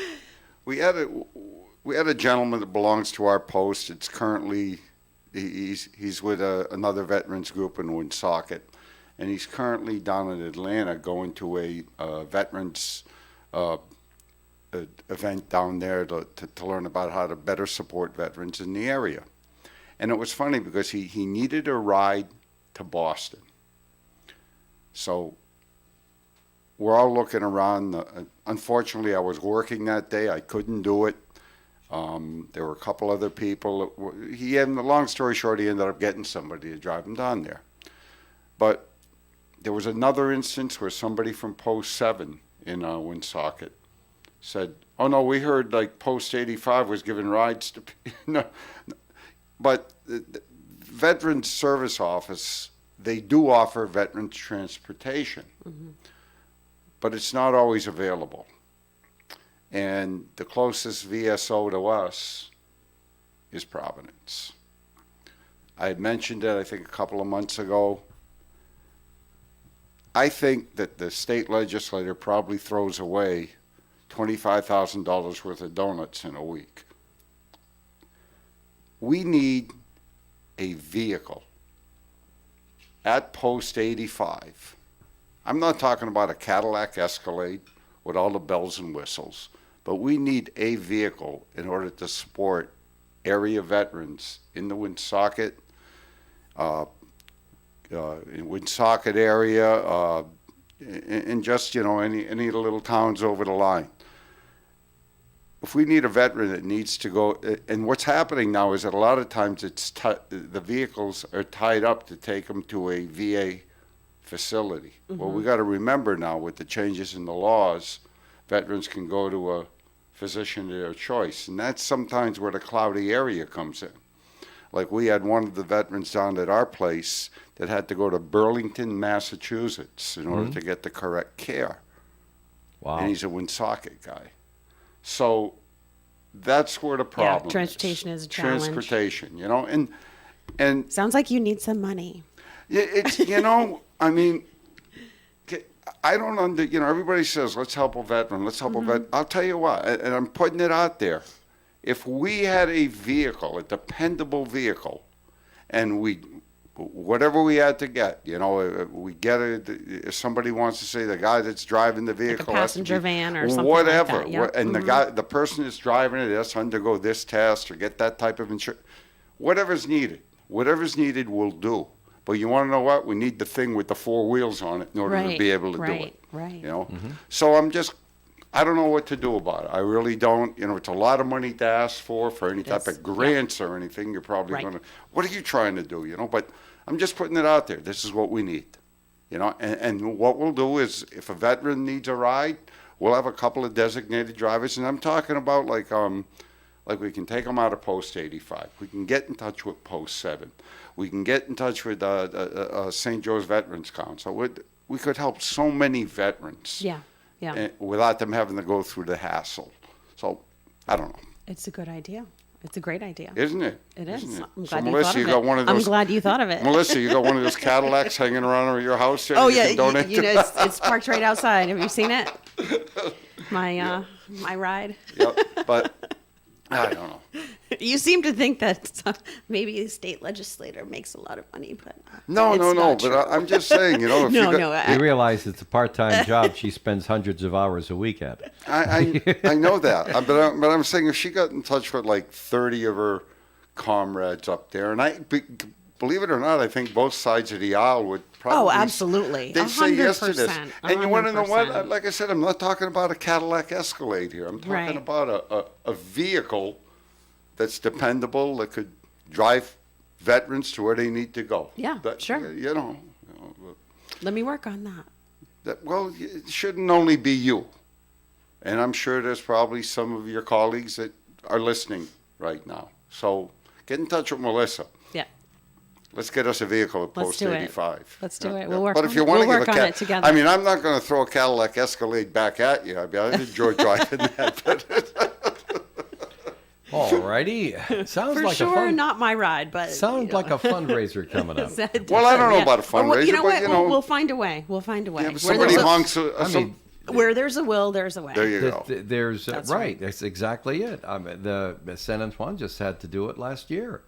we had a gentleman that belongs to our post. It's currently he's with another veterans group in Woonsocket, and he's currently down in Atlanta going to a veterans event down there to learn about how to better support veterans in the area. And it was funny because he needed a ride to Boston. So we're all looking around. Unfortunately, I was working that day. I couldn't do it. There were a couple other people. The long story short, he ended up getting somebody to drive him down there. But there was another instance where somebody from Post 7 in Woonsocket said, oh, no, we heard like Post 85 was giving rides to no. But the Veterans Service Office, they do offer veterans transportation, but it's not always available. And the closest VSO to us is Providence. I had mentioned it, I think, a couple of months ago. I think that the state legislature probably throws away $25,000 worth of donuts in a week. We need a vehicle at Post 85. I'm not talking about a Cadillac Escalade with all the bells and whistles, but we need a vehicle in order to support area veterans in the Woonsocket, area, and just, you know, any of the little towns over the line. If we need a veteran that needs to go, and what's happening now is that a lot of times the vehicles are tied up to take them to a VA facility. Well, we got to remember now, with the changes in the laws, veterans can go to a physician of their choice, and that's sometimes where the cloudy area comes in. Like, we had one of the veterans down at our place that had to go to Burlington, Massachusetts in order to get the correct care. Wow. And he's a Woonsocket guy. So that's where the problem transportation is a challenge. Transportation, you know, and Sounds like you need some money. it's, you know, I mean, I don't you know, everybody says, let's help a veteran, let's help a veteran. I'll tell you what, and I'm putting it out there. If we had a vehicle, a dependable vehicle, and whatever we had to get, you know, we get it. If somebody wants to say the guy that's driving the vehicle, Like a passenger van or something whatever, like that. Yep. and the person that's driving it has to undergo this test or get that type of insurance. Whatever's needed, we'll do. But you want to know what? We need the thing with the four wheels on it in order to be able to do it. Right. You know. So I don't know what to do about it. I really don't. You know, it's a lot of money to ask for any type of grants or anything. You're probably Right. going to, what are you trying to do, you know? But I'm just putting it out there. This is what we need, you know? And what we'll do is if a veteran needs a ride, we'll have a couple of designated drivers. And I'm talking about like we can take them out of Post 85. We can get in touch with Post 7. We can get in touch with St. Joe's Veterans Council. We could help so many veterans. Yeah. Yeah. Without them having to go through the hassle. So, I don't know. It's a good idea. It's a great idea. Isn't it? It is. Isn't it? I'm So, glad you Melissa, thought of got it. one of I'm those, glad you thought of it. Melissa, you got one of those Cadillacs hanging around your house there Oh you yeah, can donate you to? know it's parked right outside. Have you seen it? My ride. Yep, but I don't know. You seem to think that maybe a state legislator makes a lot of money, but No, it's no, no. not But true. I'm just saying, you know, if No, you no. got, You realize it's a part-time job she spends hundreds of hours a week at. I know that, but I'm saying if she got in touch with like 30 of her comrades up there, and believe it or not, I think both sides of the aisle would probably. Oh, absolutely. They say yes to this. 100%, And you want to know what? 100%. Like I said, I'm not talking about a Cadillac Escalade here. I'm talking Right. about a vehicle that's dependable, that could drive veterans to where they need to go. Yeah, sure. You know, Let me work on that. well, it shouldn't only be you. And I'm sure there's probably some of your colleagues that are listening right now. So get in touch with Melissa. Yeah. Let's get us a vehicle at Let's Post do it. 85. Let's do it. We'll work But on if you it. want to We'll give work a on it together. I mean, I'm not going to throw a Cadillac Escalade back at you. I mean, I enjoy driving that. But Alrighty. Sounds For like sure, a fun. not my ride, but Sounds like a fundraiser coming up. Well, I don't know about a fundraiser, You know but, what? you know- We'll find a way. We'll find a way. yeah, but Where somebody there's a- honks. I mean, Where there's a will, there's a way. there you go. There's That's right. right. That's exactly it. I mean, the Saint Antoine just had to do it last year.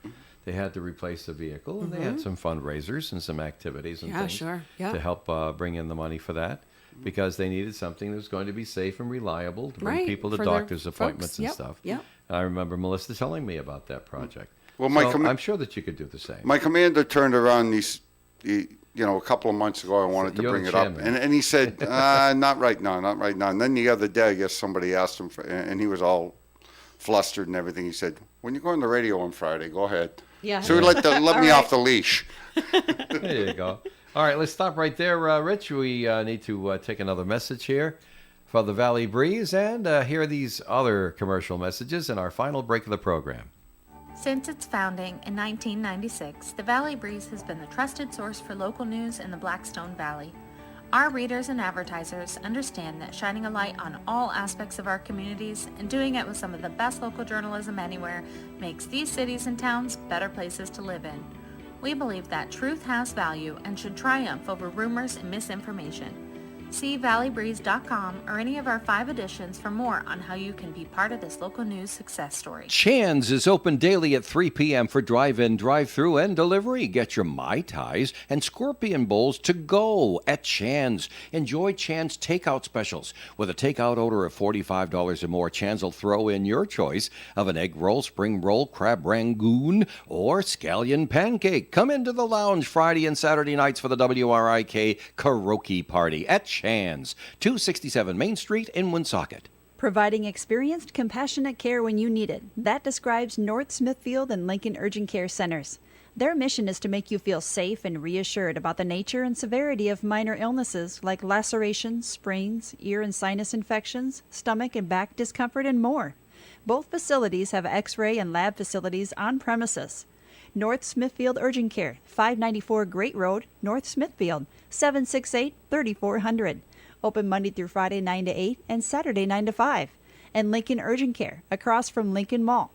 They had to replace the vehicle, and they had some fundraisers and some activities and Mm-hmm. Yeah, things sure. Yeah. to help bring in the money for that, because they needed something that was going to be safe and reliable to bring Right, people to for their doctor's folks. appointments and Yep, stuff. yep. I remember Melissa telling me about that project. Well, my So I'm sure that you could do the same. My commander turned around a couple of months ago. I wanted to You're bring the it up, chairman. and he said, "Not right now, not right now." And then the other day, I guess somebody asked him, and he was all flustered and everything. He said, "When you go on the radio on Friday, go ahead." Yeah. So he let me off the leash. There you go. All right, let's stop right there, Rich. We need to take another message here for the Valley Breeze and hear these other commercial messages in our final break of the program. Since its founding in 1996, the Valley Breeze has been the trusted source for local news in the Blackstone Valley. Our readers and advertisers understand that shining a light on all aspects of our communities and doing it with some of the best local journalism anywhere makes these cities and towns better places to live in. We believe that truth has value and should triumph over rumors and misinformation. See valleybreeze.com or any of our 5 editions for more on how you can be part of this local news success story. Chan's is open daily at 3 p.m. for drive-in, drive-through, and delivery. Get your Mai Tais and Scorpion Bowls to go at Chan's. Enjoy Chan's takeout specials. With a takeout order of $45 or more, Chan's will throw in your choice of an egg roll, spring roll, crab rangoon, or scallion pancake. Come into the lounge Friday and Saturday nights for the WRIK karaoke party at Chan's, 267 Main Street in Woonsocket. Providing experienced, compassionate care when you need it. That describes North Smithfield and Lincoln Urgent Care Centers. Their mission is to make you feel safe and reassured about the nature and severity of minor illnesses like lacerations, sprains, ear and sinus infections, stomach and back discomfort, and more. Both facilities have X-ray and lab facilities on premises. North Smithfield Urgent Care, 594 Great Road, North Smithfield, 768-3400. Open Monday through Friday 9 to 8 and Saturday 9 to 5. And Lincoln Urgent Care, across from Lincoln Mall,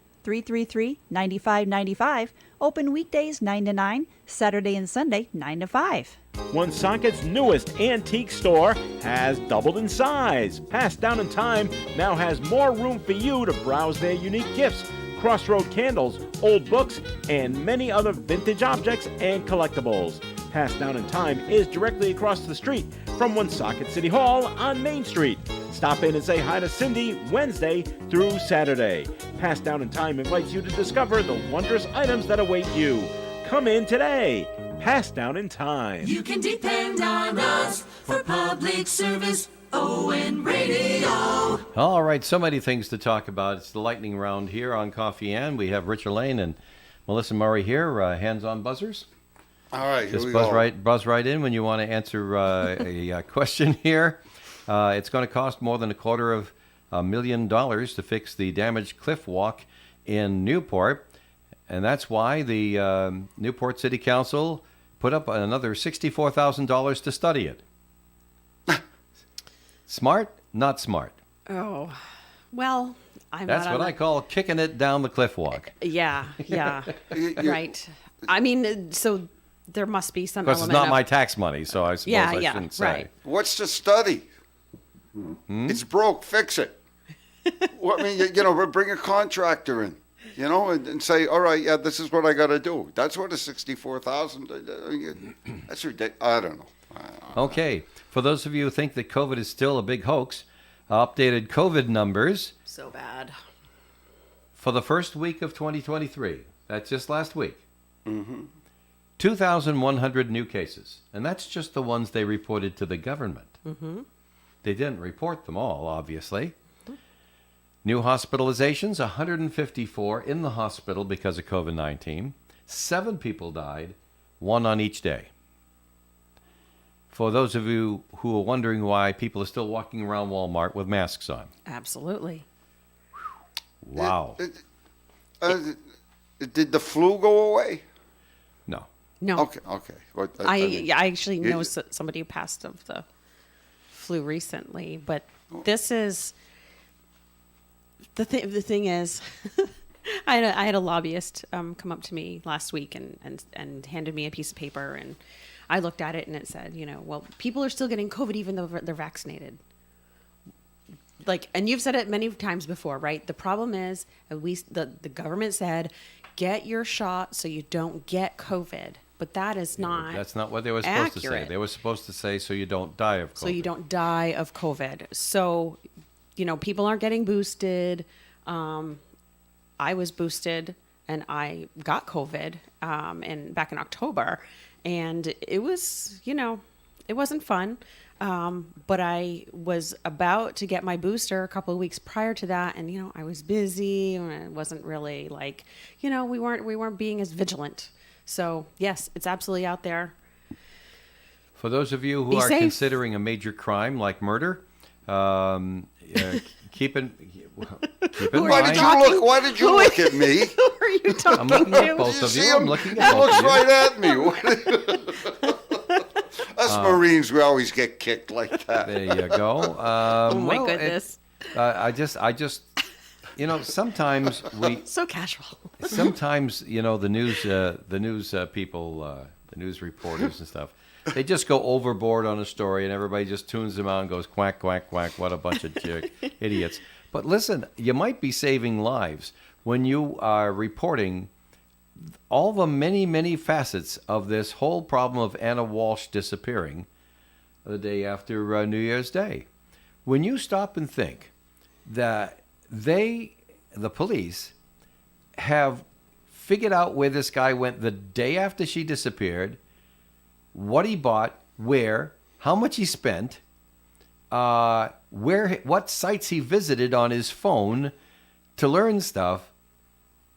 333-9595. Open weekdays 9 to 9, Saturday and Sunday 9 to 5. Woonsocket's newest antique store has doubled in size. Passed Down in Time now has more room for you to browse their unique gifts, Crossroad candles, old books, and many other vintage objects and collectibles. Passed Down in Time is directly across the street from Woonsocket City Hall on Main Street. Stop in and say hi to Cindy Wednesday through Saturday. Passed Down in Time invites you to discover the wondrous items that await you. Come in today. Passed Down in Time. You can depend on us for public service. ON Radio. All right, so many things to talk about. It's the lightning round here on Coffee and. We have Richard Lane and Melissa Murray here, hands-on buzzers. All right, Just here we go. buzz right in when you want to answer a question here. It's going to cost more than $250,000 to fix the damaged cliff walk in Newport, and that's why the Newport City Council put up another $64,000 to study it. Smart? Not smart. Oh, well, That's what I call kicking it down the cliff walk. Yeah, right. I mean, so there must be some Of course, element it's not of, my tax money, so I suppose I shouldn't say. right. What's the study? It's broke. Fix it. Well, I mean, bring a contractor in, and say, all right, yeah, this is what I got to do. That's what a 64,000. That's ridiculous. I don't know. Okay, for those of you who think that COVID is still a big hoax, updated COVID numbers So bad. for the first week of 2023. That's just last week. 2,100 new cases, and that's just the ones they reported to the government. They didn't report them all, obviously. New hospitalizations, 154 in the hospital because of COVID-19. 7 people died, 1 on each day. For those of you who are wondering why people are still walking around Walmart with masks on. Absolutely. Wow. Did the flu go away? No. No. Okay. Well, I actually know somebody who passed of the flu recently, but this is the thing. The thing is, I had a lobbyist come up to me last week and handed me a piece of paper, and I looked at it and it said, well, people are still getting COVID even though they're vaccinated. And you've said it many times before, right? The problem is, at least the government said, get your shot so you don't get COVID. But that is not That's not what they were supposed to say. accurate. They were supposed to say so you don't die of COVID. So you don't die of COVID. So, people aren't getting boosted. I was boosted and I got COVID back in October. And it was, it wasn't fun. But I was about to get my booster a couple of weeks prior to that. And, I was busy and it wasn't really we weren't being as vigilant. So yes, it's absolutely out there. For those of you who Be are safe. considering a major crime like murder, keep in Why did you look at me? Who are you talking I'm looking at to? both of See you. I'm him? looking He at both looks of you. right at me. Us Marines, we always get kicked like that. There you go. Oh my goodness. I just, sometimes So casual. sometimes the news people, the news reporters and stuff, they just go overboard on a story and everybody just tunes them out and goes quack quack quack. What a bunch of idiots! But listen, you might be saving lives when you are reporting all the many facets of this whole problem of Anna Walsh disappearing the day after New Year's Day. When you stop and think that the police, have figured out where this guy went the day after she disappeared, what he bought, where, how much he spent, what sites he visited on his phone to learn stuff.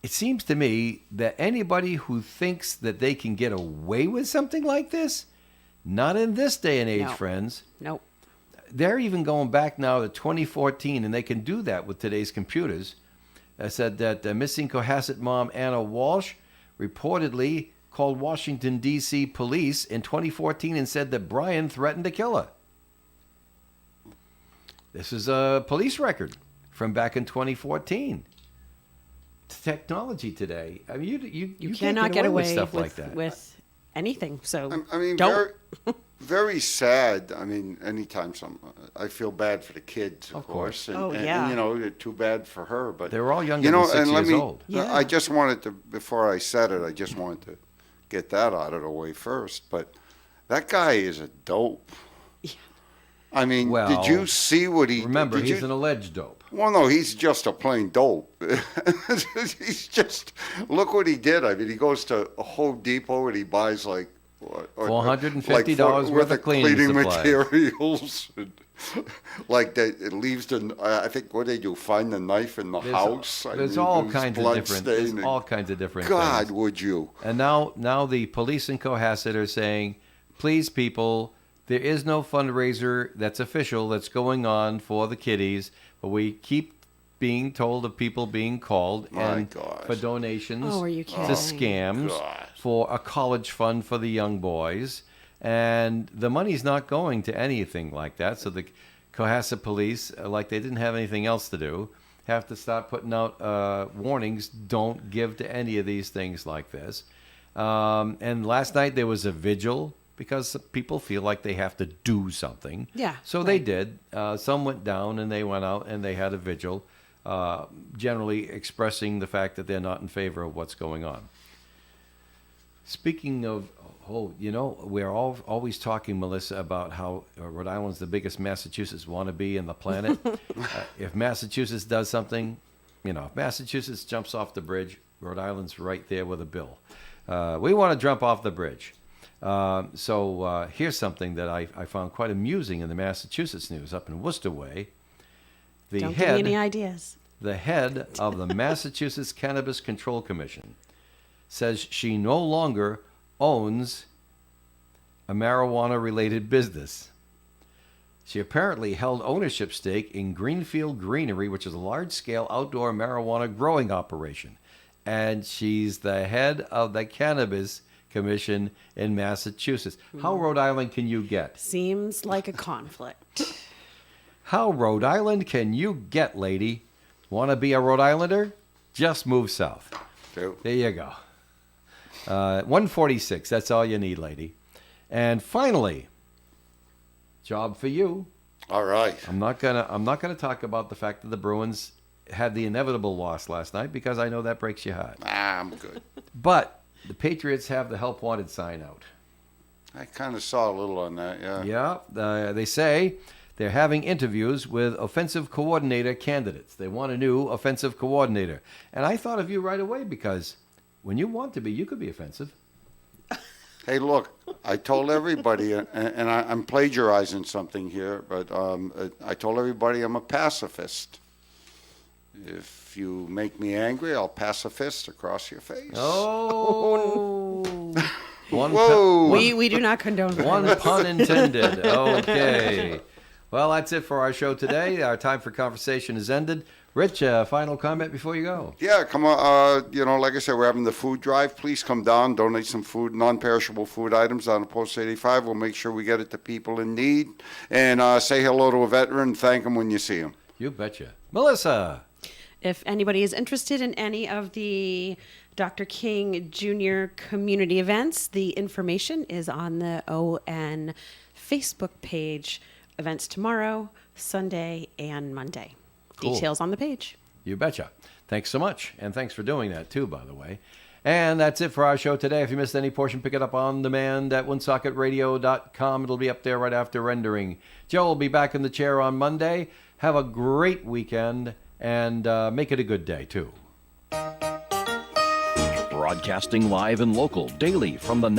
It seems to me that anybody who thinks that they can get away with something like this, not in this day and age, No. friends. Nope. They're even going back now to 2014, and they can do that with today's computers. I said that missing Cohasset mom Anna Walsh reportedly called Washington, D.C. police in 2014 and said that Brian threatened to kill her. This is a police record from back in 2014. Technology today. I mean, you can't cannot get away with stuff with, like that. with anything. So I mean, don't. very sad. I mean, anytime I feel bad for the kids, of course. And, Oh, and, yeah. too bad for her. But They were all younger than 6 and let years me, old. Yeah. I just wanted to, before I said it, I just wanted to get that out of the way first. But that guy is a dope. I mean, Well, did you see what he? Remember, did he's you, an alleged dope. Well, no, he's just a plain dope. He's just, look what he did. I mean, he goes to a Home Depot and he buys like $450 worth of cleaning supplies. materials. Like that, it leaves the. I think what they do, find the knife in the house. There's all kinds of different. There's all kinds of different. God, things. would you? And now the police in Cohasset are saying, please, people, there is no fundraiser that's official that's going on for the kiddies, but we keep being told of people being called for donations Oh, are you to kidding? scams for a college fund for the young boys. And the money's not going to anything like that. So the Cohasset police, like they didn't have anything else to do, have to start putting out warnings, don't give to any of these things like this. And last night there was a vigil because people feel like they have to do something. Yeah, So they did. Some went down and they went out and they had a vigil, generally expressing the fact that they're not in favor of what's going on. Speaking of, we're always talking, Melissa, about how Rhode Island's the biggest Massachusetts wannabe in the planet. If Massachusetts does something, if Massachusetts jumps off the bridge, Rhode Island's right there with a bill. We want to jump off the bridge. So here's something that I found quite amusing in the Massachusetts news up in Worcester Way. Don't give me any ideas. The head of the Massachusetts Cannabis Control Commission says she no longer owns a marijuana-related business. She apparently held ownership stake in Greenfield Greenery, which is a large-scale outdoor marijuana growing operation. And she's the head of the Cannabis Commission in Massachusetts. How Rhode Island can you get? Seems like a conflict. How Rhode Island can you get, lady? Want to be a Rhode Islander? Just move south. There you go. 146. That's all you need, lady. And finally, job for you. All right. I'm not gonna talk about the fact that the Bruins had the inevitable loss last night because I know that breaks your heart. I'm good. But the Patriots have the help wanted sign out. I kind of saw a little on that, yeah. Yeah. They say they're having interviews with offensive coordinator candidates. They want a new offensive coordinator. And I thought of you right away because when you want to be, you could be offensive. Hey, look, I told everybody, and I'm plagiarizing something here, but I told everybody I'm a pacifist. If you make me angry, I'll pass a fist across your face. Oh. Whoa. We do not condone that. One pun intended. Okay. Well, that's it for our show today. Our time for conversation is ended. Rich, final comment before you go. Yeah, come on. Like I said, we're having the food drive. Please come down, donate some food, non-perishable food items on Post 85. We'll make sure we get it to people in need. And say hello to a veteran. Thank them when you see them. You betcha. Melissa. If anybody is interested in any of the Dr. King Jr. community events, the information is on the ON Facebook page. Events tomorrow, Sunday, and Monday. Cool. Details on the page. You betcha. Thanks so much. And thanks for doing that, too, by the way. And that's it for our show today. If you missed any portion, pick it up on demand at wonsocketradio.com. It'll be up there right after rendering. Joe will be back in the chair on Monday. Have a great weekend, and make it a good day, too. Broadcasting live and local daily from the